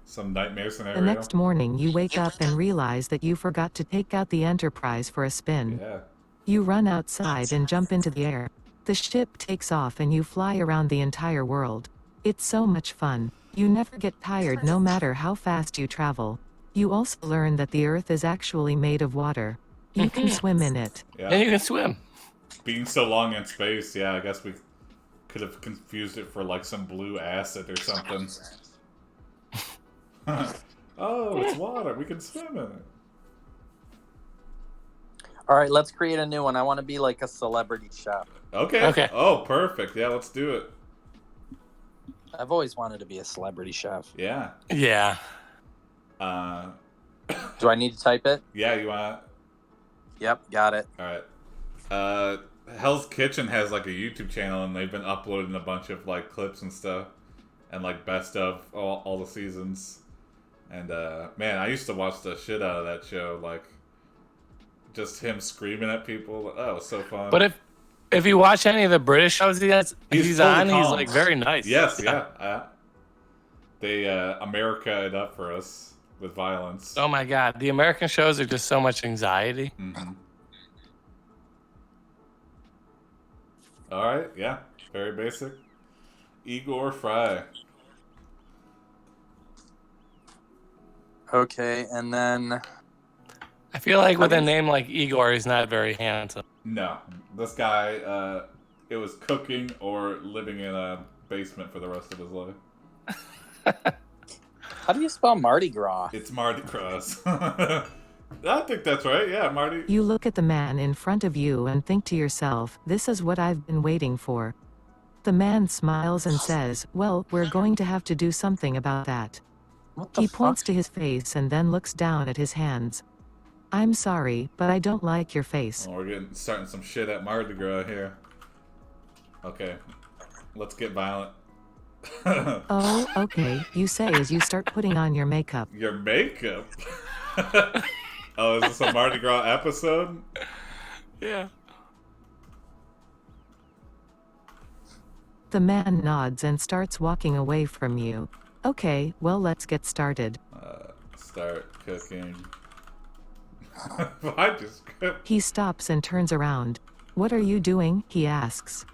Some nightmare scenario. The next morning you wake up and realize that you forgot to take out the Enterprise for a spin. Yeah. You run outside and jump into the air. The ship takes off and you fly around the entire world. It's so much fun. You never get tired no matter how fast you travel. You also learn that the Earth is actually made of water. You can swim in it. Yeah. And you can swim. Being so long in space, yeah, I guess we could have confused it for like some blue acid or something. Oh, it's water. We can swim in it. All right, let's create a new one. I want to be like a celebrity chef. Okay. Oh, perfect. Yeah, let's do it. I've always wanted to be a celebrity chef. Yeah. Yeah. Do I need to type it? Yeah, you want? Yep, got it. All right. Hell's Kitchen has like a YouTube channel, and they've been uploading a bunch of like clips and stuff, and like best of all the seasons. And man, I used to watch the shit out of that show. Like, just him screaming at people. Oh, it was so fun. But if you watch any of the British shows he's on, calm. he's like very nice. Yes, yeah. They America it up for us with violence. Oh my god, the American shows are just so much anxiety. Mm-hmm. All right, yeah, very basic. Egor Fry. Okay, and then I feel like with a name like Igor, he's not very handsome. No, this guy, it was cooking or living in a basement for the rest of his life. How do you spell Mardi Gras? It's Mardi Gras. I think that's right. Yeah, Marty. You look at the man in front of you and think to yourself, this is what I've been waiting for. The man smiles and says, well, we're going to have to do something about that. He points to his face and then looks down at his hands. I'm sorry, but I don't like your face. Oh, we're starting some shit at Mardi Gras here. Okay, let's get violent. Oh, okay, you say as you start putting on your makeup. Your makeup? Oh, is this a Mardi Gras episode? Yeah. The man nods and starts walking away from you. Okay, well, let's get started. Start cooking. I just... He stops and turns around. What are you doing? He asks.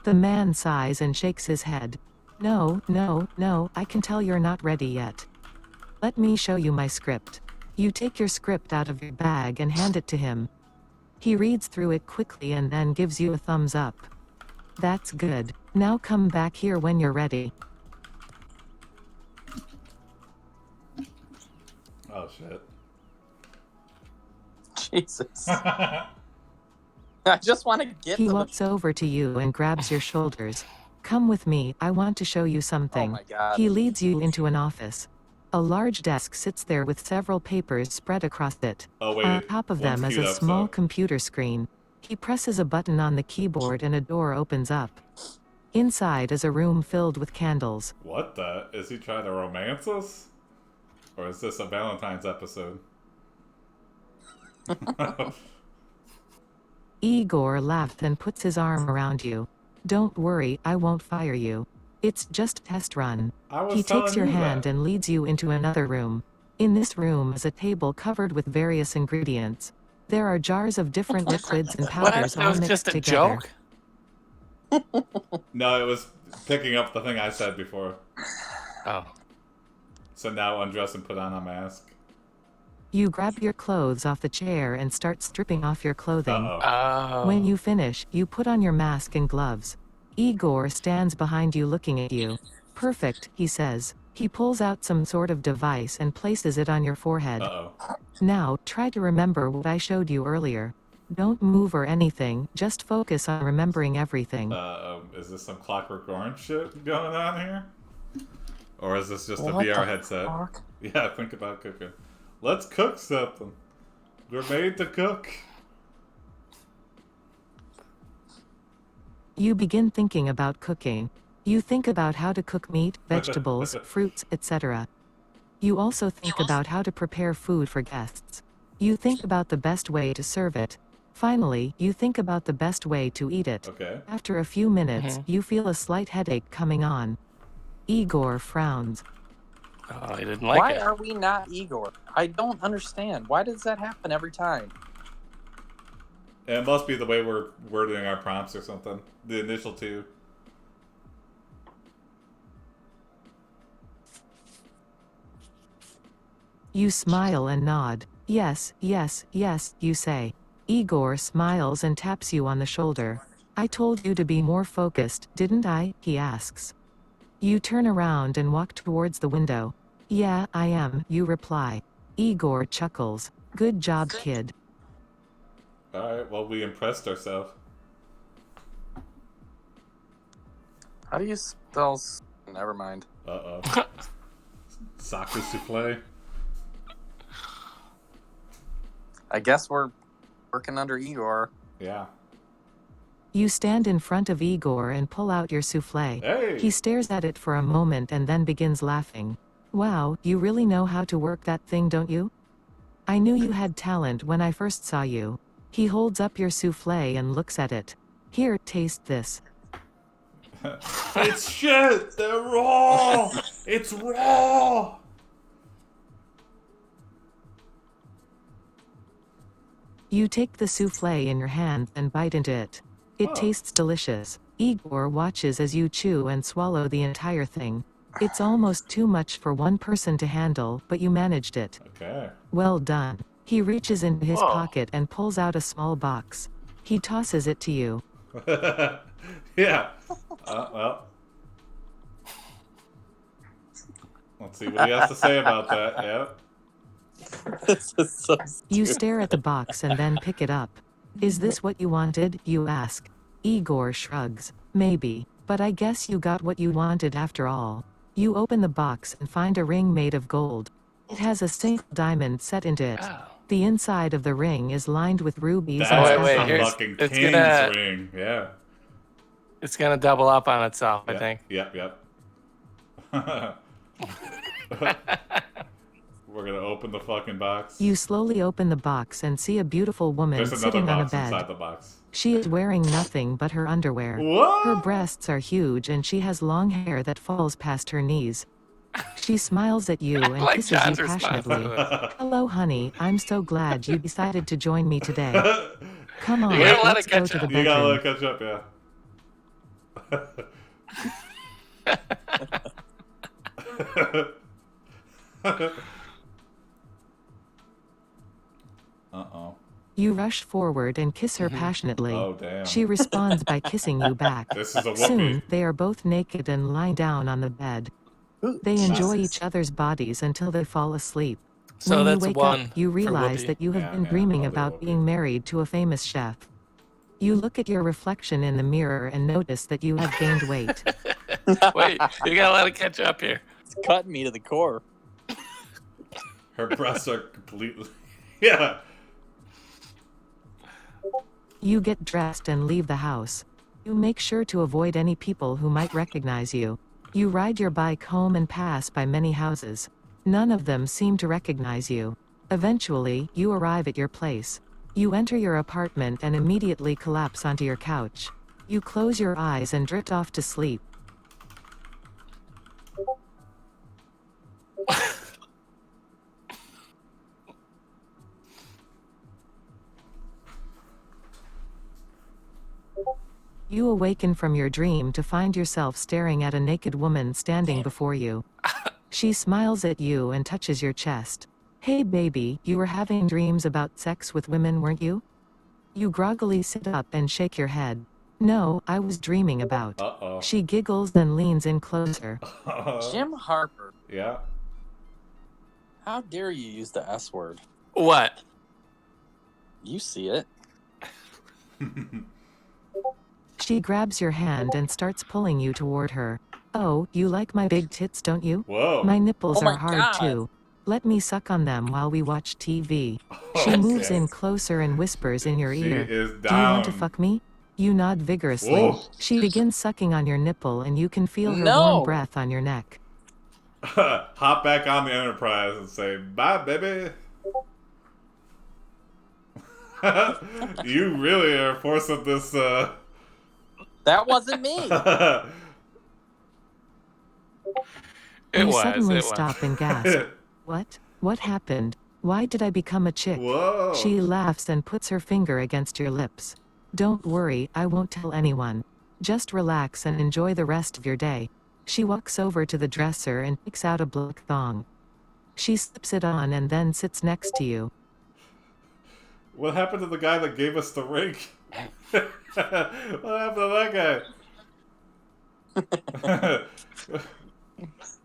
The man sighs and shakes his head. No, I can tell you're not ready yet. Let me show you my script. You take your script out of your bag and hand it to him. He reads through it quickly and then gives you a thumbs up. That's good. Now come back here when you're ready. Oh, shit. Jesus. I just want to get He to walks over to you and grabs your shoulders. Come with me, I want to show you something. Oh my God. He leads you into an office. A large desk sits there with several papers spread across it. Oh, wait. On top of them is a small computer screen. He presses a button on the keyboard and a door opens up. Inside is a room filled with candles. What the? Is he trying to romance us? Or is this a Valentine's episode? Igor laughs and puts his arm around you. Don't worry, I won't fire you. It's just a test run. He takes your hand and leads you into another room. In this room is a table covered with various ingredients. There are jars of different liquids and powders all mixed together. Joke? No, it was picking up the thing I said before. Oh. So now undress and put on a mask. You grab your clothes off the chair and start stripping off your clothing. Oh. When you finish, you put on your mask and gloves. Igor stands behind you looking at you. Perfect, he says. He pulls out some sort of device and places it on your forehead. Now, try to remember what I showed you earlier. Don't move or anything, just focus on remembering everything. Is this some Clockwork Orange shit going on here? Or is this just a VR headset? Fuck? Yeah, think about cooking. Let's cook something. We're made to cook. You begin thinking about cooking. You think about how to cook meat, vegetables, fruits, etc. You also think about how to prepare food for guests. You think about the best way to serve it. Finally, you think about the best way to eat it. Okay. After a few minutes, you feel a slight headache coming on. Igor frowns. Oh, I didn't like Why it. are we not Igor? I don't understand. Why does that happen every time? It must be the way we're wording our prompts or something. The initial two. You smile and nod. Yes, yes, yes, you say. Igor smiles and taps you on the shoulder. I told you to be more focused, didn't I? He asks. You turn around and walk towards the window. Yeah, I am, you reply. Igor chuckles. Good job, kid. Alright, well, we impressed ourselves. How do you spell? Never mind. Uh-oh. Soccer souffle. I guess we're working under Igor. Yeah. You stand in front of Igor and pull out your souffle. Hey! He stares at it for a moment and then begins laughing. Wow, you really know how to work that thing, don't you? I knew you had talent when I first saw you. He holds up your souffle and looks at it. Here, taste this. It's shit! They're raw! It's raw! You take the souffle in your hand and bite into it. It tastes delicious. Igor watches as you chew and swallow the entire thing. It's almost too much for one person to handle, but you managed it. Okay. Well done. He reaches into his pocket and pulls out a small box. He tosses it to you. Yeah. Well. Let's see what he has to say about that. Yeah. This is so You stupid. stare at the box and then pick it up. Is this what you wanted? You ask. Igor shrugs. Maybe. But I guess you got what you wanted after all. You open the box and find a ring made of gold. It has a single diamond set into it. Oh. The inside of the ring is lined with rubies That's and wait, a sapphires. fucking it's king's gonna- ring. Yeah. It's gonna double up on itself, I Yep, think. Yep. We're gonna open the fucking box. You slowly open the box and see a beautiful woman There's another sitting on a box inside bed. the box. She is wearing nothing but her underwear. What? Her breasts are huge and she has long hair that falls past her knees. She smiles at you and Like kisses you John's response passionately. to this. Hello, honey. I'm so glad you decided to join me today. Come on, You gotta let let's it go catch to the up. You gotta let bedroom. it catch up, yeah. Uh-oh. You rush forward and kiss her passionately. Oh, damn. She responds by kissing you back. This is a Soon, whoopee. they are both naked and lying down on the bed. They enjoy each other's bodies until they fall asleep. So When you that's wake one up, you for realize Whoopi. that you have Yeah, been yeah, dreaming probably about Whoopi. being married to a famous chef. You look at your reflection in the mirror and notice that you have gained weight. Wait, you gotta let it catch up here. It's cutting me to the core. Her breasts are completely... Yeah. You get dressed and leave the house. You make sure to avoid any people who might recognize you. You ride your bike home and pass by many houses. None of them seem to recognize you. Eventually, you arrive at your place. You enter your apartment and immediately collapse onto your couch. You close your eyes and drift off to sleep. You awaken from your dream to find yourself staring at a naked woman standing before you. She smiles at you and touches your chest. Hey baby, you were having dreams about sex with women, weren't you? You groggily sit up and shake your head. No, I was dreaming about. Uh-oh. She giggles then leans in closer. Jim Harper. Yeah. How dare you use the S word? What? You see it. She grabs your hand and starts pulling you toward her. Oh, you like my big tits, don't you? Whoa. My nipples Oh my are hard God. too. Let me suck on them while we watch TV. Oh, She moves okay. in closer and whispers in your She ear. is Do you want to down. fuck me? You nod vigorously. Whoa. She begins sucking on your nipple and you can feel her No. warm breath on your neck. Hop back on the Enterprise and say, bye, baby. You really are forcing this, That wasn't me. You suddenly stop and gasp. What? What happened? Why did I become a chick? Whoa. She laughs and puts her finger against your lips. Don't worry, I won't tell anyone. Just relax and enjoy the rest of your day. She walks over to the dresser and picks out a black thong. She slips it on and then sits next to you. What happened to the guy that gave us the ring? What happened to that guy?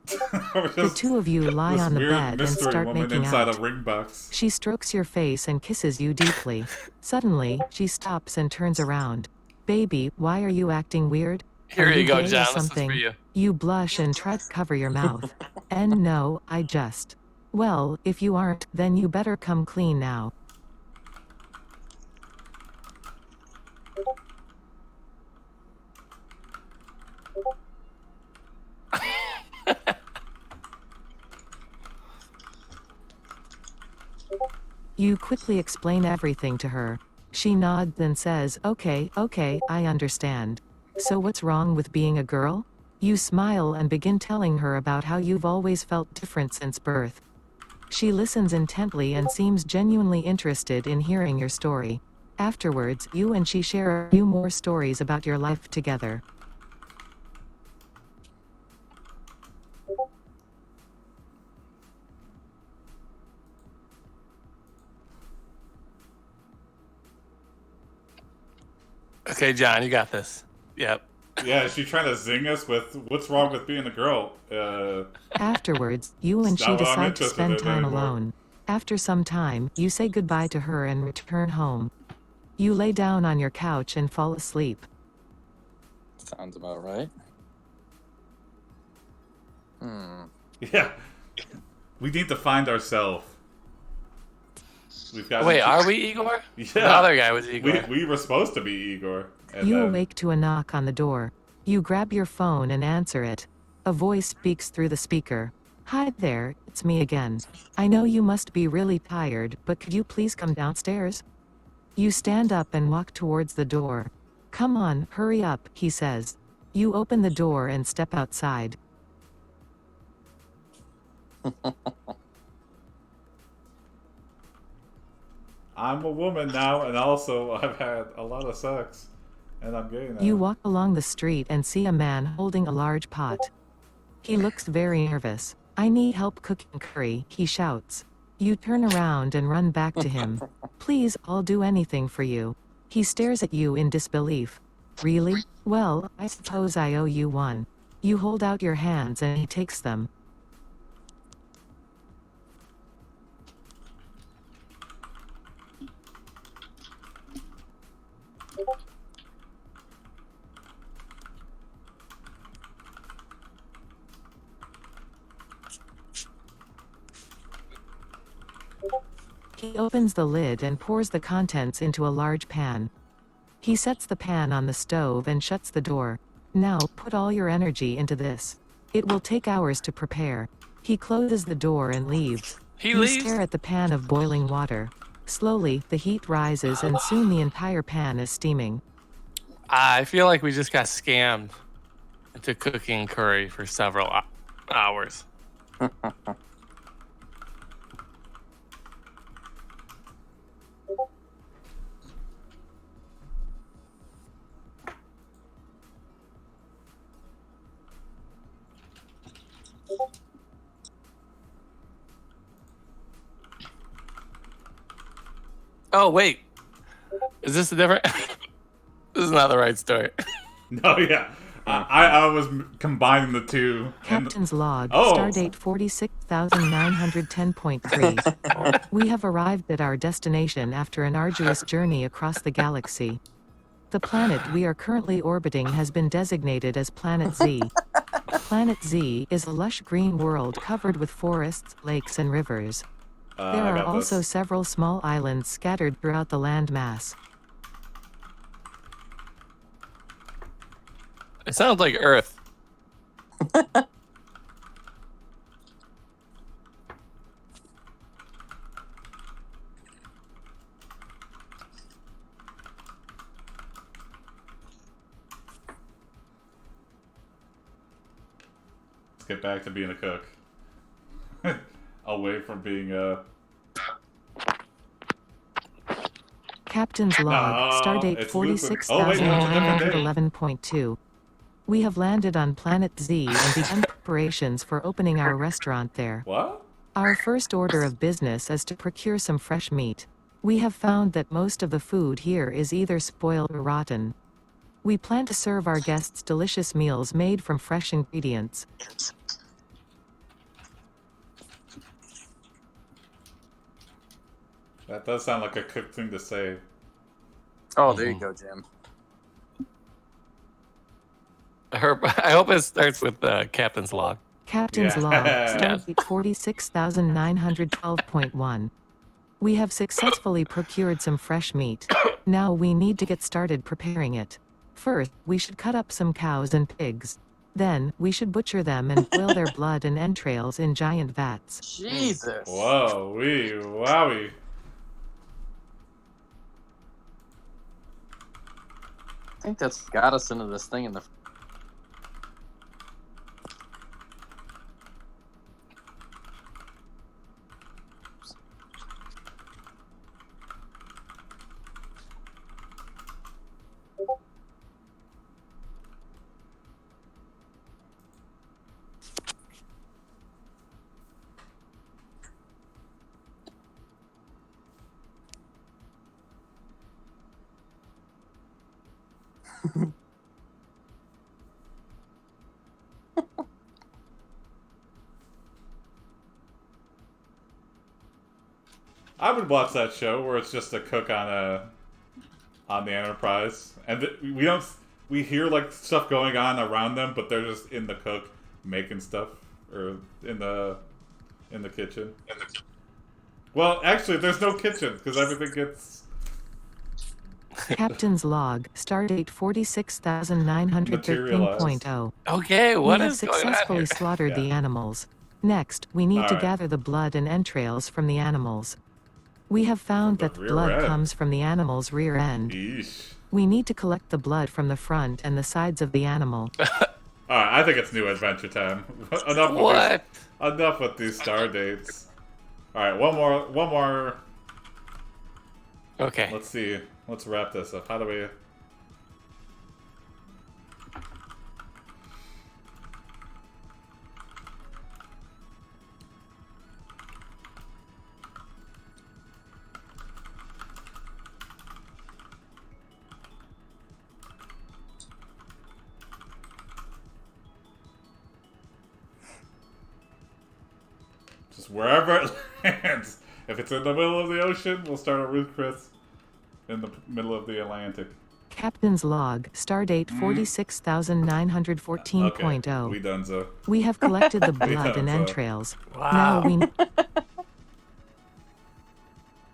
The two of you lie on the bed and start making out. A ring box. She strokes your face and kisses you deeply. Suddenly, she stops and turns around. Baby, why are you acting weird? Here you go, gay or John. This is something? for you. You blush and try to cover your mouth. And no, I just. Well, if you aren't, then you better come clean now. You quickly explain everything to her. She nods and says, okay, I understand. So what's wrong with being a girl? You smile and begin telling her about how you've always felt different since birth. She listens intently and seems genuinely interested in hearing your story. Afterwards, you and she share a few more stories about your life together. Okay, John, you got this. Yep. Yeah, is she trying to zing us with what's wrong with being a girl? Afterwards, you and she decide to spend time anymore. alone. After some time, you say goodbye to her and return home. You lay down on your couch and fall asleep. Sounds about right. Yeah. We need to find ourselves. Wait, are we Igor? Yeah. The other guy was Igor. We were supposed to be Igor. You awake to a knock on the door. You grab your phone and answer it. A voice speaks through the speaker. Hi there, it's me again. I know you must be really tired, but could you please come downstairs? You stand up and walk towards the door. Come on, hurry up, he says. You open the door and step outside. I'm a woman now, and also I've had a lot of sex. And I'm gay now. You walk along the street and see a man holding a large pot. He looks very nervous. I need help cooking curry, he shouts. You turn around and run back to him. Please, I'll do anything for you. He stares at you in disbelief. Really? Well, I suppose I owe you one. You hold out your hands and he takes them. He opens the lid and pours the contents into a large pan. He sets the pan on the stove and shuts the door. Now, put all your energy into this. It will take hours to prepare. He closes the door and leaves. You stare at the pan of boiling water. Slowly, the heat rises and soon the entire pan is steaming. I feel like we just got scammed into cooking curry for several hours. Oh, wait. Is this a different... This is not the right story. No, yeah. I was combining the two. Captain's log, stardate 46,910.3. We have arrived at our destination after an arduous journey across the galaxy. The planet we are currently orbiting has been designated as Planet Z. Planet Z is a lush green world covered with forests, lakes, and rivers. There are also several small islands scattered throughout the land mass. It sounds like Earth. Let's get back to being a cook. Away from being a... Captain's log, stardate 46,911.2. We have landed on Planet Z and begun preparations for opening our restaurant there. What? Our first order of business is to procure some fresh meat. We have found that most of the food here is either spoiled or rotten. We plan to serve our guests delicious meals made from fresh ingredients. That does sound like a cook thing to say. Oh, there you go, Jim. I hope it starts with Captain's log. Captain's log, stardate 46,912.1. We have successfully procured some fresh meat. Now we need to get started preparing it. First, we should cut up some cows and pigs. Then, we should butcher them and boil their blood and entrails in giant vats. Jesus. Whoa, wowie. I think that's got us into this thing in the... I would watch that show where it's just a cook on the Enterprise, and we hear like stuff going on around them, but they're just in the cook making stuff, or in the kitchen. Well, actually, there's no kitchen because everything gets... Captain's log, stardate 46,913.0. Okay, what is going on here? We have successfully slaughtered the animals. Next, we need to gather the blood and entrails from the animals. We have found that blood comes from the animal's rear end. Eesh. We need to collect the blood from the front and the sides of the animal. Alright, I think it's new adventure time. Enough with these star dates. Alright, one more. Okay. Let's see. Let's wrap this up. How do we... Just wherever it lands. If it's in the middle of the ocean, we'll start a Ruth Chris in the middle of the Atlantic. Captain's log, stardate 46,914.0. Okay, we done so. We have collected the blood and entrails. Wow. Now we...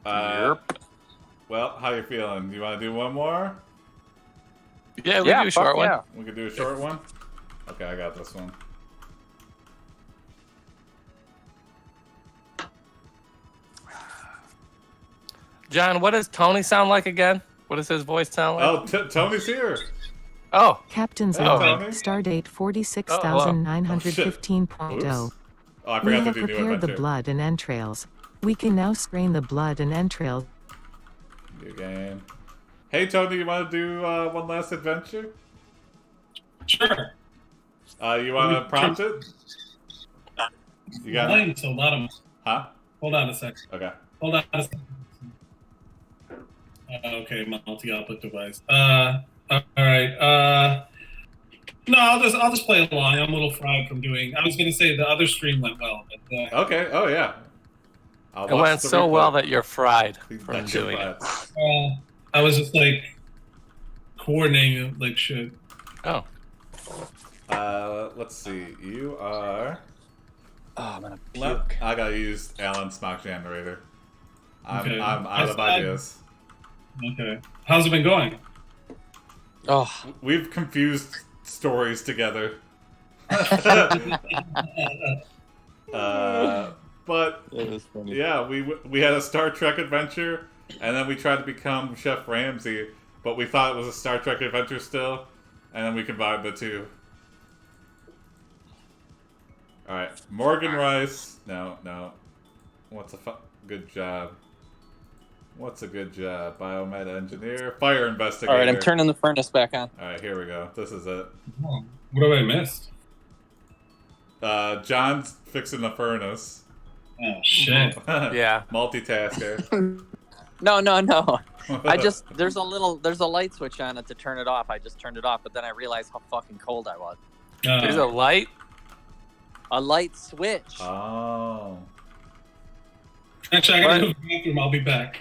Yep. Well, how you feeling? Do you want to do one more? Yeah, we can do a short one. Yeah. We could do a short one? Okay, I got this one. John, what does Tony sound like again? What does his voice sound like? Oh, Tony's here. Oh. Captain's log, stardate 46,915.0. Oh, I We forgot have to do prepared the blood and entrails. We can now strain the blood and entrails. New game. Hey, Tony, you want to do one last adventure? Sure. You want to prompt it? You got it? So let him. Huh? Hold on a sec. Okay. Hold on a sec. Okay, multi-output device. All right. No, I'll just play along. I'm a little fried from doing. I was gonna say the other stream went well, but Okay. Oh yeah. It went so well that you're fried from doing it. I was just like coordinating like shit. Oh. Let's see. You are. Oh, I'm gonna puke. I gotta use Alan's smock generator. Okay. I'm out of ideas. Okay. How's it been going? Oh, We've confused stories together. But yeah, we had a Star Trek adventure, and then we tried to become Chef Ramsay, but we thought it was a Star Trek adventure still, and then we combined the two. All right, Morgan Rice. No. What's a good job? What's a good job? Biomed engineer, fire investigator. all right, I'm turning the furnace back on. All right, here we go. This is it. Oh, what have I missed? John's fixing the furnace. Oh shit! Yeah. Multitasker. No. There's a light switch on it to turn it off. I just turned it off, but then I realized how fucking cold I was. There's a light? A light switch. Oh. Actually, I gotta go to the bathroom. I'll be back.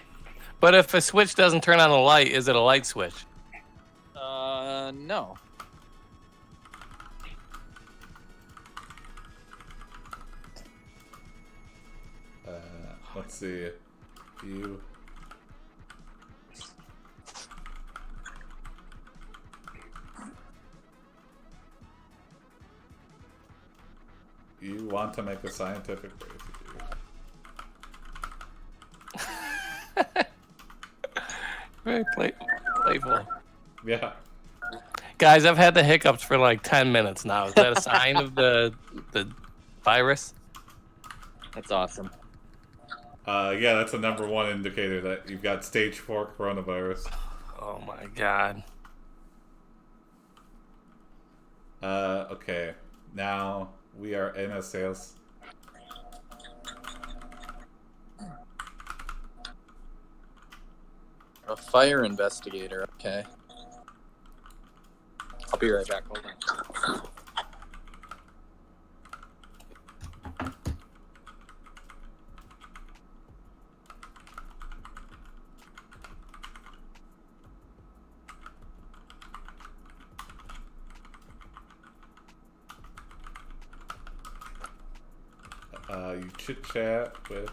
But if a switch doesn't turn on a light, is it a light switch? No. Let's see. You want to make a scientific breakthrough. Very playful. Yeah. Guys, I've had the hiccups for like 10 minutes now. Is that a sign of the virus? That's awesome. Yeah, that's the #1 indicator that you've got stage 4 coronavirus. Oh my god. Okay. Now we are in a sales. A fire investigator. Okay. I'll be right back. Hold on. You chit chat with.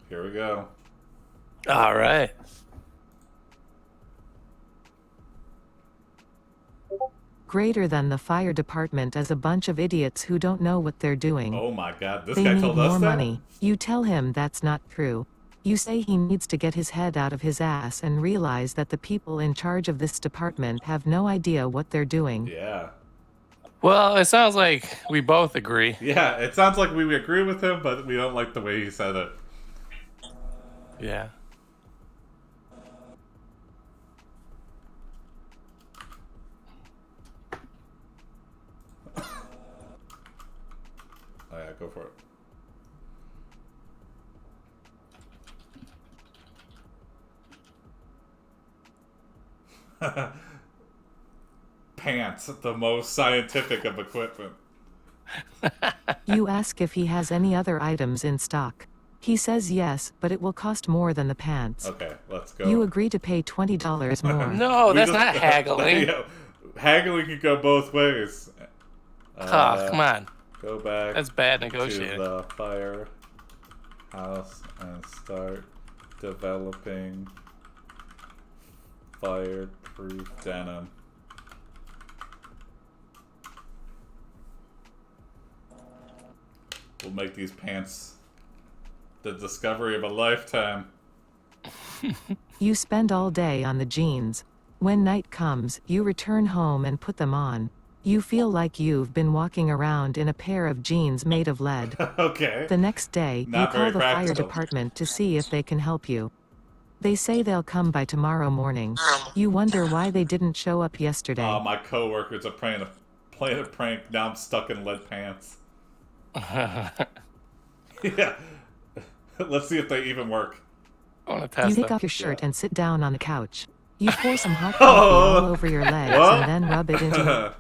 Here we go. All right. Greater than the fire department is a bunch of idiots who don't know what they're doing. Oh my god, this They guy need told us more that? money. You tell him that's not true. You say he needs to get his head out of his ass and realize that the people in charge of this department have no idea what they're doing. Yeah. Well, it sounds like we both agree. Yeah, it sounds like we agree with him, but we don't like the way he said it. Yeah. Oh yeah, go for it. Pants, the most scientific of equipment. You ask if he has any other items in stock. He says yes, but it will cost more than the pants. Okay, let's go. You agree to pay $20 more. No, that's not haggling. Yeah, haggling can go both ways. Oh, come on. Go back. That's bad to negotiating. the firehouse and start developing fireproof denim. We'll make these pants the discovery of a lifetime. You spend all day on the jeans. When night comes, you return home and put them on. You feel like you've been walking around in a pair of jeans made of lead. Okay. The next day, you Not call very the fire practical. department to see if they can help you. They say they'll come by tomorrow morning. You wonder why they didn't show up yesterday. My coworkers are playing a prank. Now I'm stuck in lead pants. Yeah. Let's see if they even work. I want to test You take them. off your shirt and sit down on the couch. You pour some hot coffee all over your legs and then rub it into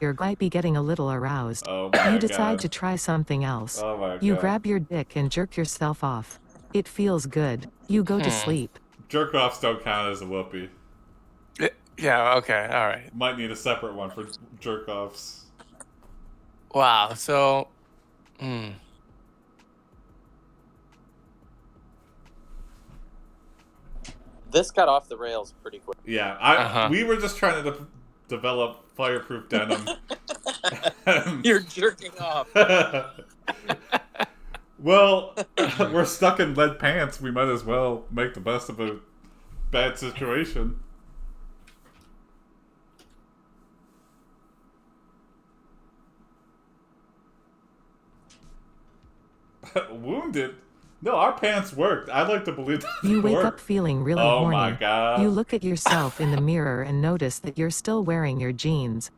your might be getting a little aroused. Oh my You decide God. to try something else. Oh my You God. grab your dick and jerk yourself off. It feels good. You go to sleep. Jerk offs don't count as a whoopee. Yeah, okay, all right. Might need a separate one for jerk offs. Wow, so... This got off the rails pretty quick. Yeah, we were just trying to develop fireproof denim. You're jerking off. Well, we're stuck in lead pants. We might as well make the best of a bad situation. Wounded? No, our pants worked. I'd like to believe that You they wake worked. up feeling really Oh horny. my God. You look at yourself in the mirror and notice that you're still wearing your jeans.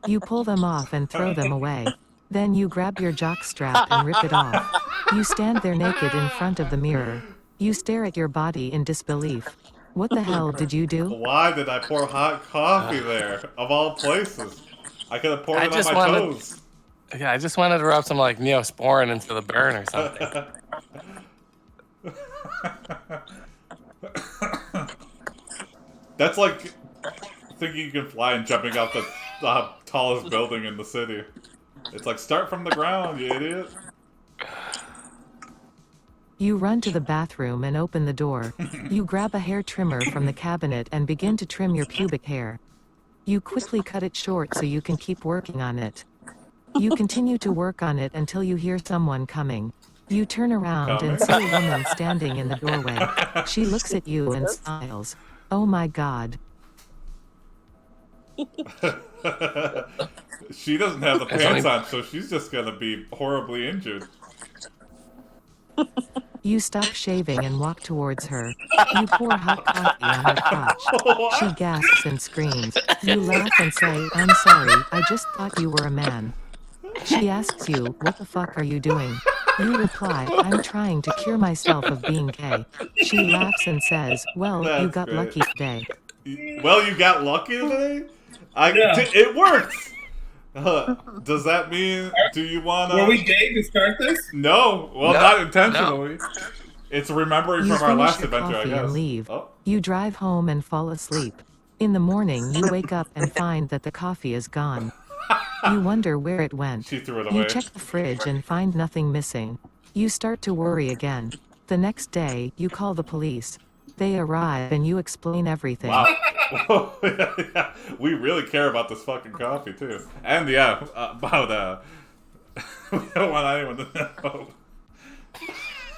You pull them off and throw them away. Then you grab your jock strap and rip it off. You stand there naked in front of the mirror. You stare at your body in disbelief. What the hell did you do? Why did I pour hot coffee there? Of all places. I could have poured it on my toes. Yeah, I just wanted to rub some like Neosporin into the burn or something. That's like thinking you can fly and jumping off the tallest building in the city. It's like, start from the ground, you idiot. You run to the bathroom and open the door. You grab a hair trimmer from the cabinet and begin to trim your pubic hair. You quickly cut it short so you can keep working on it. You continue to work on it until you hear someone coming. You turn around and see a woman standing in the doorway. She looks at you and smiles. Oh my God. She doesn't have the pants on, so she's just gonna be horribly injured. You stop shaving and walk towards her. You pour hot coffee on her crotch. She gasps and screams. You laugh and say, I'm sorry, I just thought you were a man. She asks you, what the fuck are you doing? You reply, I'm trying to cure myself of being gay. She laughs and says, well, That's you got great. lucky today. Well, you got lucky today? It worked! Does that mean, do you want to... Were we gay to start this? No, well, No, not intentionally. no. It's remembering You from our finish last your adventure, I coffee guess. and leave. Oh. You drive home and fall asleep. In the morning, you wake up and find that the coffee is gone. You wonder where it went. She threw it away. You check the fridge and find nothing missing. You start to worry again. The next day, you call the police. They arrive and you explain everything. Wow. Yeah. We really care about this fucking coffee, too. And, yeah, about, we don't want anyone to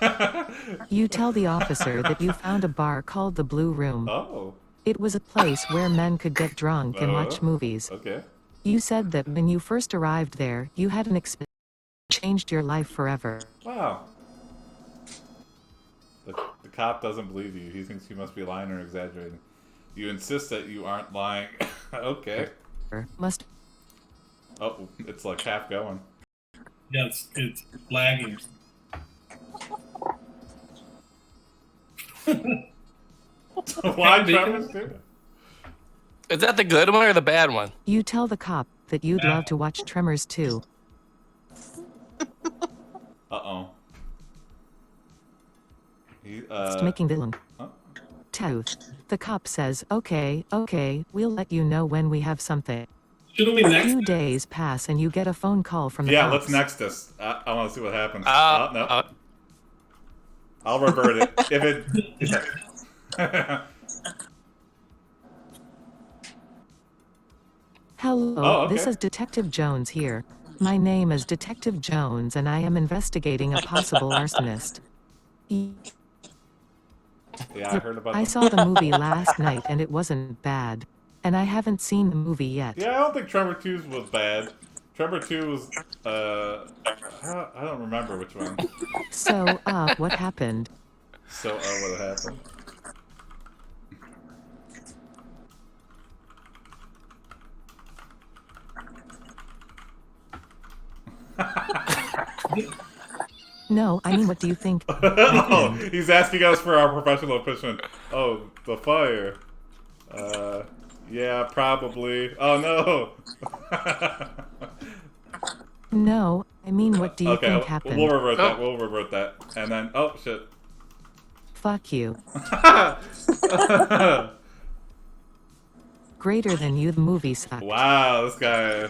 know. You tell the officer that you found a bar called the Blue Room. Oh. It was a place where men could get drunk and watch movies. Okay. You said that when you first arrived there, you had an experience that changed your life forever. Wow. The cop doesn't believe you. He thinks you must be lying or exaggerating. You insist that you aren't lying. Okay. Must. Oh, it's like half going. Yeah, it's lagging. Why Tremors do it? Is that the good one or the bad one? You tell the cop that you'd love to watch Tremors 2. Uh-oh. Making the tooth. The cop says, okay, we'll let you know when we have something. Shouldn't we A next? few days pass and you get a phone call from the Yeah, cops. let's next this. I want to see what happens. No. I'll revert it. If it... Hello, okay. This is Detective Jones here. My name is Detective Jones and I am investigating a possible arsonist. Yeah, I heard about I that. saw the movie last night and it wasn't bad. and I haven't seen the movie yet. Yeah, I don't think Tremor 2 was bad. Tremor 2 was, I don't remember which one. So, what happened? So, what happened? No, I mean, what do you think? Oh, he's asking us for our professional opinion. Oh, the fire. Yeah, probably. Oh, no. No, I mean, what do you think happened? We'll revert that. We'll revert that. And then, oh, shit. Fuck you. Greater than you, the movie sucked. Wow, this guy.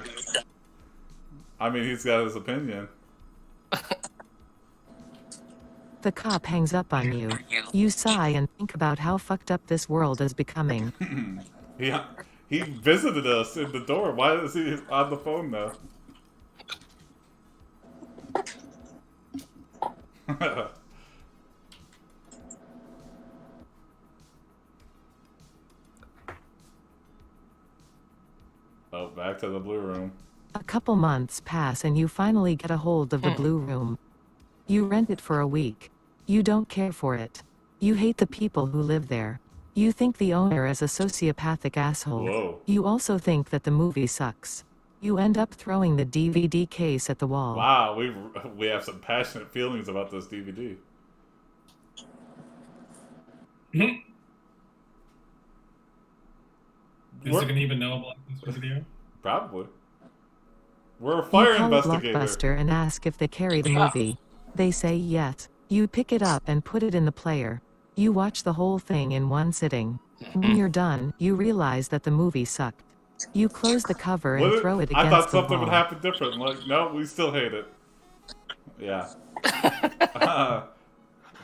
I mean, he's got his opinion. The cop hangs up on you. You sigh and think about how fucked up this world is becoming. He visited us in the door. Why is he on the phone now? Oh, back to the blue room. A couple months pass and you finally get a hold of the blue room. You rent it for a week. You don't care for it. You hate the people who live there. You think the owner is a sociopathic asshole. Whoa. You also think that the movie sucks. You end up throwing the DVD case at the wall. Wow, we have some passionate feelings about this DVD. Is it gonna even know about this video? Probably. We're a fire investigator. You call Blockbuster and ask if they carry the movie. They say yes. You pick it up and put it in the player. You watch the whole thing in one sitting. When you're done, you realize that the movie sucked. You close the cover and throw it against the wall. I thought something would happen different. Like, no, we still hate it. Yeah.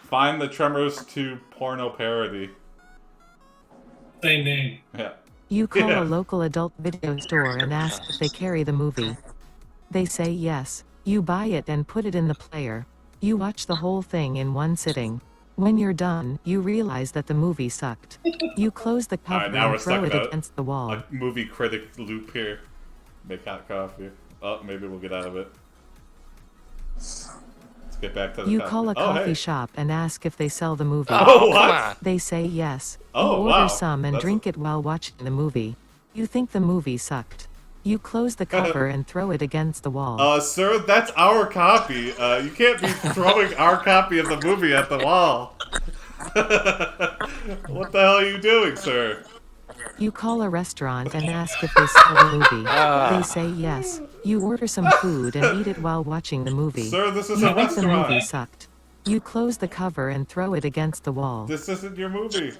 Find the Tremors 2 porno parody. Same name. Yeah. You call a local adult video store and ask if they carry the movie. They say yes. You buy it and put it in the player. You watch the whole thing in one sitting. When you're done, you realize that the movie sucked. You close the cover and throw it against the wall. A movie critic loop here. Make hot coffee. Oh, maybe we'll get out of it. Let's get back to the You call a coffee shop and ask if they sell the movie. Oh, what? They say yes. Oh, you order some and drink it while watching the movie. You think the movie sucked. You close the cover and throw it against the wall. Sir, that's our copy. You can't be throwing our copy of the movie at the wall. What the hell are you doing, sir? You call a restaurant and ask if they sell the movie. They say yes. You order some food and eat it while watching the movie. Sir, this is you a think restaurant. the movie sucked. You close the cover and throw it against the wall. This isn't your movie.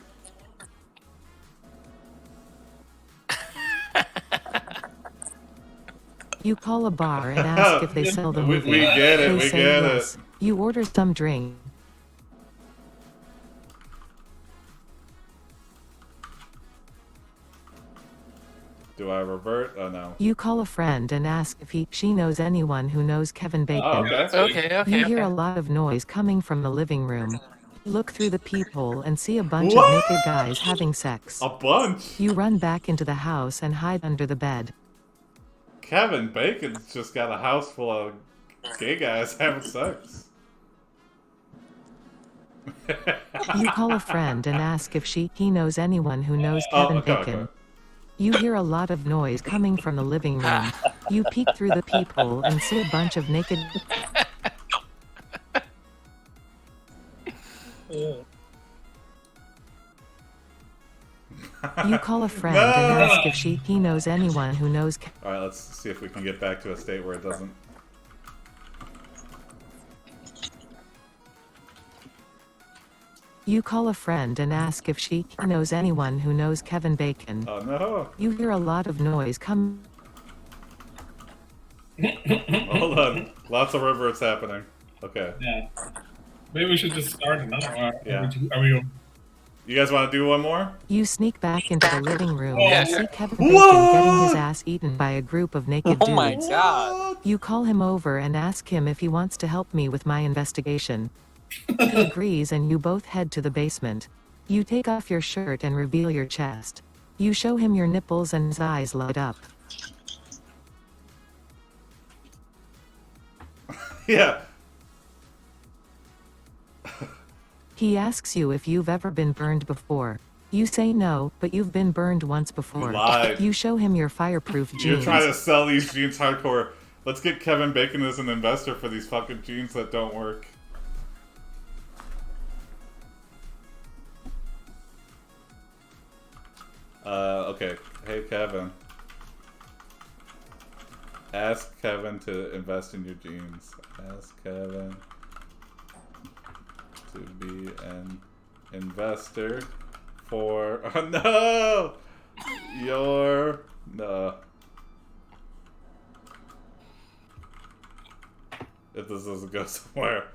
You call a bar and ask if they sell the movie. We get it, they say yes. You order some drink. Do I revert? Oh, no. You call a friend and ask if she knows anyone who knows Kevin Bacon. Oh, Okay. You hear a lot of noise coming from the living room. You look through the peephole and see a bunch of naked guys having sex. A bunch? You run back into the house and hide under the bed. Kevin Bacon's just got a house full of gay guys having sex. You call a friend and ask if he knows anyone who knows Kevin Bacon. You hear a lot of noise coming from the living room. You peek through the peephole and see a bunch of naked... You call a friend and ask if he knows anyone who knows... Alright, let's see if we can get back to a state where it doesn't... You call a friend and ask if he knows anyone who knows Kevin Bacon. Oh, no. You hear a lot of noise come... Hold on. Lots of reverts happening. Okay. Yeah. Maybe we should just start another one. Yeah. Are we... You guys want to do one more? You sneak back into the living room Oh, and see Kevin Bacon getting his ass eaten by a group of naked dudes. Oh my god. You call him over and ask him if he wants to help me with my investigation. He agrees and you both head to the basement. You take off your shirt and reveal your chest. You show him your nipples and his eyes light up. Yeah. He asks you if you've ever been burned before. You say no, but you've been burned once before. Lied. You show him your fireproof jeans. You're trying to sell these jeans hardcore. Let's get Kevin Bacon as an investor for these fucking jeans that don't work. Okay. Hey, Kevin. Ask Kevin to invest in your jeans. Ask Kevin to be an investor for... Oh, no! No. If this doesn't go somewhere.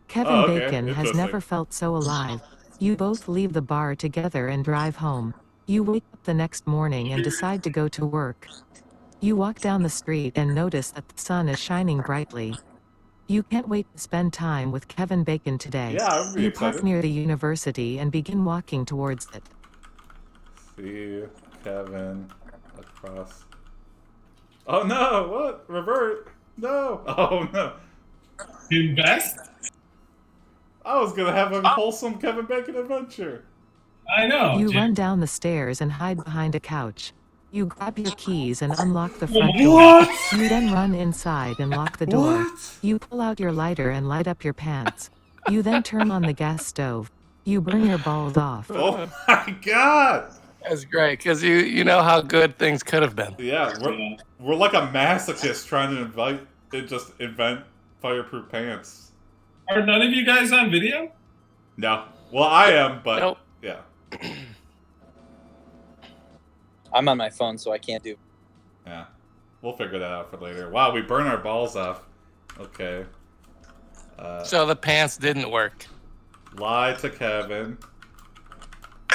Kevin Bacon has never felt so alive. You both leave the bar together and drive home. You wake up the next morning and decide to go to work. You walk down the street and notice that the sun is shining brightly. You can't wait to spend time with Kevin Bacon today. Yeah, I'm really You excited. park near the university and begin walking towards it. See Kevin across. Oh no! What? Revert! No! Oh no! Invest? I was gonna have a wholesome Kevin Bacon adventure. I know. You run down the stairs and hide behind a couch. You grab your keys and unlock the front door. What? You then run inside and lock the door. What? You pull out your lighter and light up your pants. You then turn on the gas stove. You burn your balls off. Oh my god! That's great, because you know how good things could have been. Yeah, we're like a masochist trying to just invent fireproof pants. Are none of you guys on video? No. Well, I am, but Nope. yeah. I'm on my phone, so I can't do. Yeah. We'll figure that out for later. Wow, we burn our balls off. Okay. So the pants didn't work. Lie to Kevin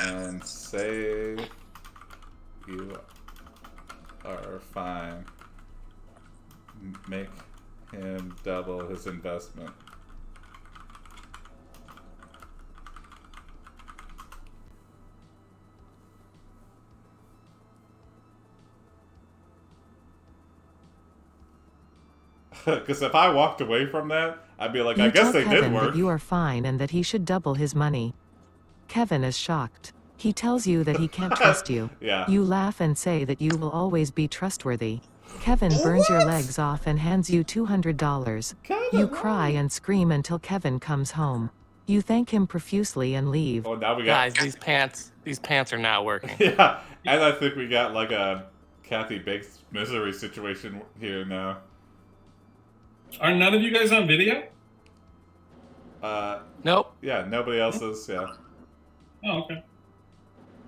and say you are fine. Make him double his investment. Because if I walked away from that, I'd be like, I guess they did work. That you are fine and that he should double his money. Kevin is shocked. He tells you that he can't trust you. Yeah. You laugh and say that you will always be trustworthy. Kevin burns your legs off and hands you $200. You cry and scream until Kevin comes home. You thank him profusely and leave. Oh, now we got... Guys, these pants are not working. Yeah, and I think we got like a Kathy Bates misery situation here now. Are none of you guys on video? Nope. Yeah, nobody else is, yeah. Oh, okay.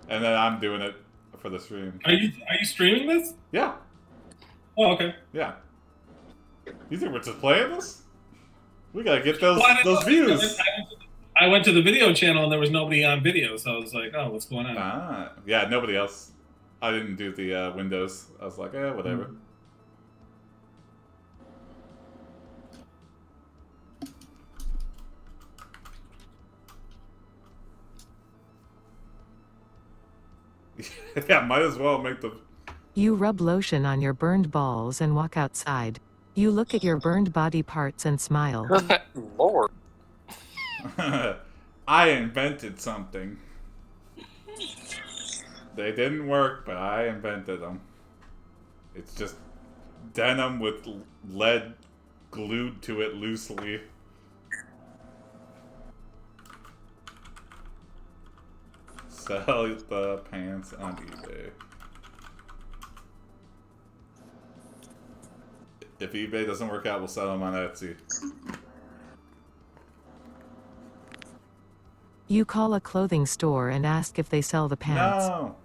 And then I'm doing it for the stream. Are you streaming this? Yeah, Oh, okay. yeah. You think we're just playing this? We gotta get those views. I went to the video channel and there was nobody on video, so I was like, oh, what's going on? Ah, yeah, nobody else. I didn't do the windows. I was like, whatever. Yeah, might as well make the... You rub lotion on your burned balls and walk outside. You look at your burned body parts and smile. Lord. I invented something. They didn't work, but I invented them. It's just denim with lead glued to it loosely. Sell the pants on eBay. If eBay doesn't work out, we'll sell them on Etsy. You call a clothing store and ask if they sell the pants. No.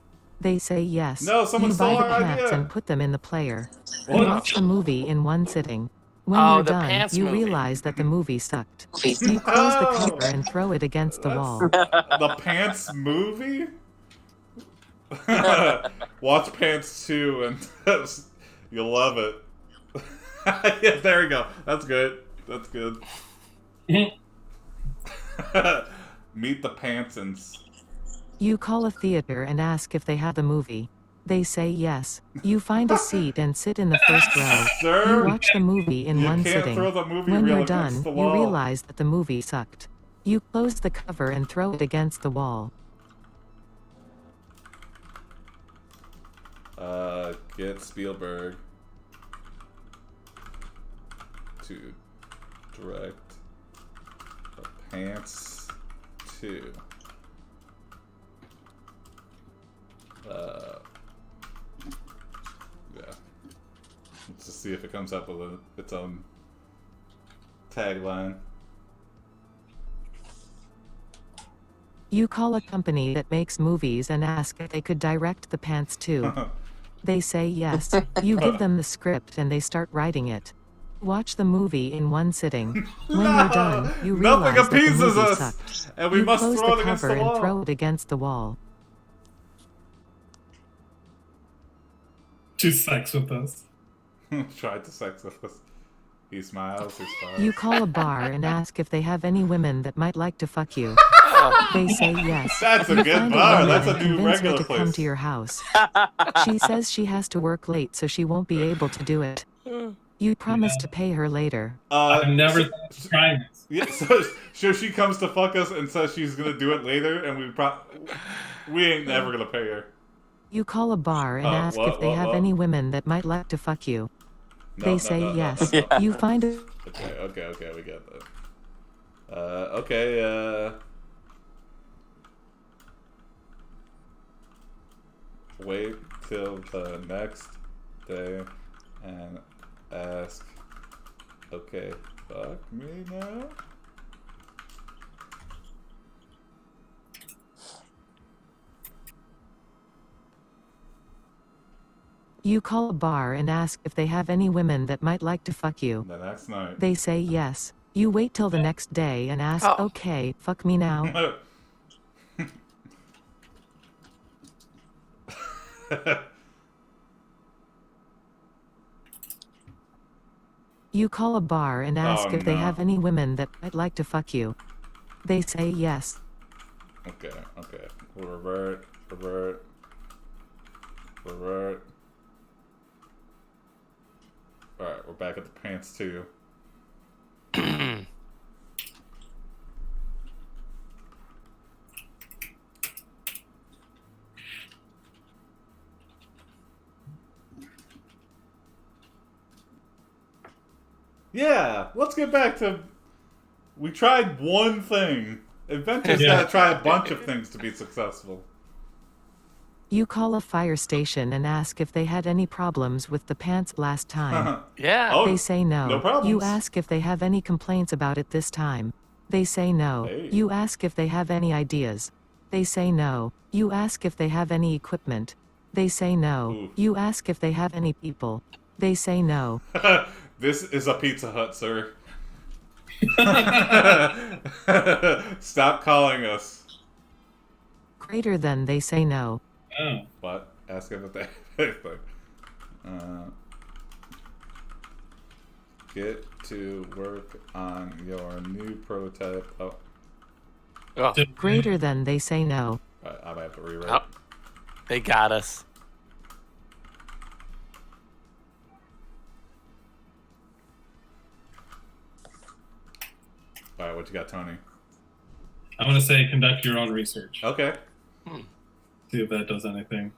They say yes. No, someone you buy stole the our pants idea. and put them in the player. You What? watch the movie in one sitting. When Oh, you're the done, pants you movie. realize that the movie sucked. You close the cover and throw it against the wall. The Pants movie? Watch Pants 2 and you'll love it. Yeah, there we go. That's good. That's good. Meet the Pantsons. You call a theater and ask if they have the movie. They say yes. You find a seat and sit in the first row. Sir, You watch the movie in one sitting. Throw the movie When reel you're against done, the you wall. realize that the movie sucked. You close the cover and throw it against the wall. Get Spielberg to direct the Pants 2. Yeah. Let's just see if it comes up with its own tagline. You call a company that makes movies and ask if they could direct the Pants 2. They say yes. You give them the script and they start writing it. Watch the movie in one sitting. When you're done, you realize that the movie sucked. And we you must close throw the it against cover the and wall. throw it against the wall. To sex with us. Tried to sex with us. He smiles, he smiles. You call a bar and ask if they have any women that might like to fuck you. They say yes. That's a You good find bar. woman That's a and new convince her regular to come place. to your house. She says she has to work late, so she won't be able to do it. You promise to pay her later. I've never tried this. Yeah, so she comes to fuck us and says she's gonna do it later, and we ain't never gonna pay her. You call a bar and ask if they have any women that might like to fuck you. They say yes. No. You find a... Okay, we got that. Okay, wait till the next day and ask, okay, fuck me now? You call a bar and ask if they have any women that might like to fuck you. The next night. They say yes. You wait till the next day and ask, okay, fuck me now. You call a bar and ask if they have any women that might like to fuck you. They say yes. Okay. We'll revert. Alright, we're back at the Pants 2. Yeah, let's get back to... We tried one thing. Adventure's gotta try a bunch of things to be successful. You call a fire station and ask if they had any problems with the pants last time. Yeah. They say no. No problems. You ask if they have any complaints about it this time. They say no. Hey. You ask if they have any ideas. They say no. You ask if they have any equipment. They say no. Ooh. You ask if they have any people. They say no. This is a Pizza Hut, sir. Stop calling us. Greater than they say no. Oh. What? Ask him if they get to work on your new prototype. Oh, Greater than they say no. I might have to rewrite. Oh, they got us. Alright, what you got, Tony? I'm going to say conduct your own research. Okay. See if that does anything.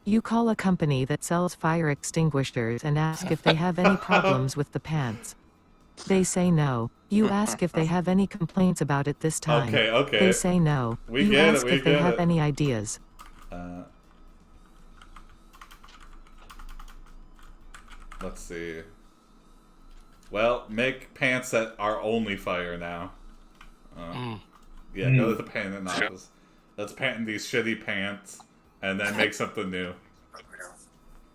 You call a company that sells fire extinguishers and ask if they have any problems with the pants. They say no. You ask if they have any complaints about it this time. Okay. They say no. We You get it, ask we if they get have it. any ideas. Let's see. Well, make pants that are only fire now. Yeah, go to the patent office. Let's patent these shitty pants and then make something new.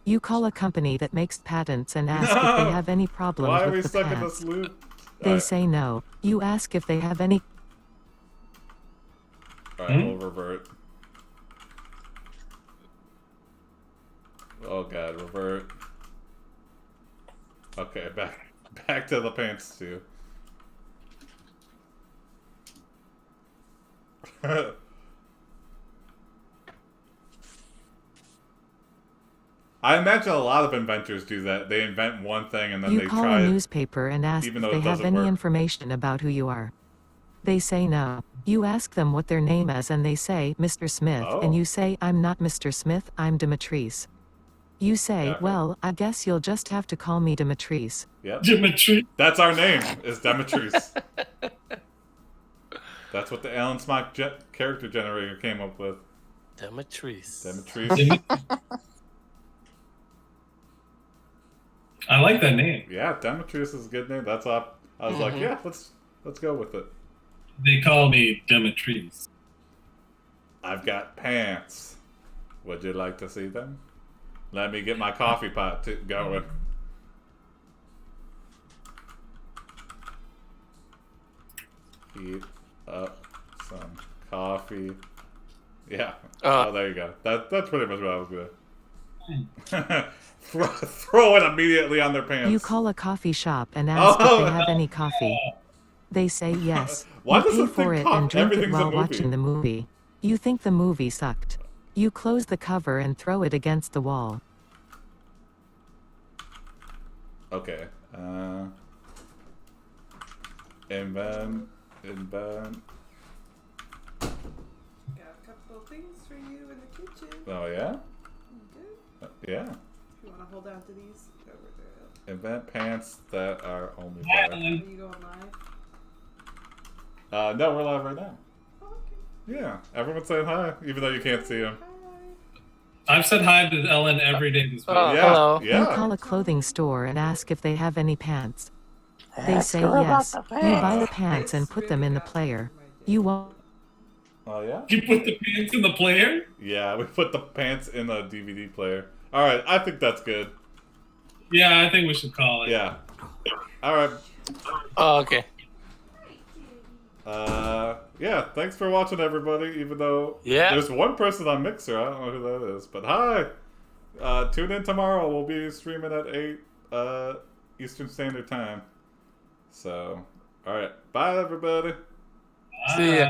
You call a company that makes patents and ask if they have any problems Why are we with the stuck in pants. this loop? They say no. You ask if they have any... Alright, we'll revert. Oh god, revert. Okay, back to the pants too. I imagine a lot of inventors do that. They invent one thing and then You they call try a it, newspaper and ask if even though they it have doesn't any work. information about who you are. They say no. You ask them what their name is and they say, Mr. Smith, Oh. and you say, I'm not Mr. Smith, I'm Demetrice. You say, Yeah. well, I guess you'll just have to call me Demetrice. Yep. Demetrice. That's our name, is Demetrice. That's what the Alan Smock character generator came up with. Demetrice. Demetrice. I like that name. Yeah, Demetrice is a good name. That's up. I was like, yeah, let's go with it. They call me Demetrice. I've got pants. Would you like to see them? Let me get my coffee pot going. Heat up some coffee. Yeah. Oh, there you go. That's pretty much what I was gonna. Throw it immediately on their pants. You call a coffee shop and ask if they have any coffee. They say yes. Why You does pay it for think it and drink it everything's a while movie? watching the movie. You think the movie sucked. You close the cover and throw it against the wall. Okay. Invent. Got a couple of things for you in the kitchen. Oh yeah. Good. Yeah. If you want to hold on to these over there. Invent pants that are only Hi, for. Are Ellen. you going live? No, we're live right now. Oh, okay. Yeah, everyone's saying hi, even though you can't see them. Hi. I've said hi to Ellen every day this week. Yeah, Hello. You yeah. call a clothing store and ask if they have any pants. They Ask say her about yes. the You buy the pants. pants and put them in the player. You won't. Oh yeah. You put the pants in the player? Yeah, we put the pants in the DVD player. All right, I think that's good. Yeah, I think we should call it. Yeah. All right. Oh, okay. Yeah. Thanks for watching, everybody. Even though there's one person on Mixer, I don't know who that is, but hi. Tune in tomorrow. We'll be streaming at 8 Eastern Standard Time. So, all right. Bye, everybody. See ya.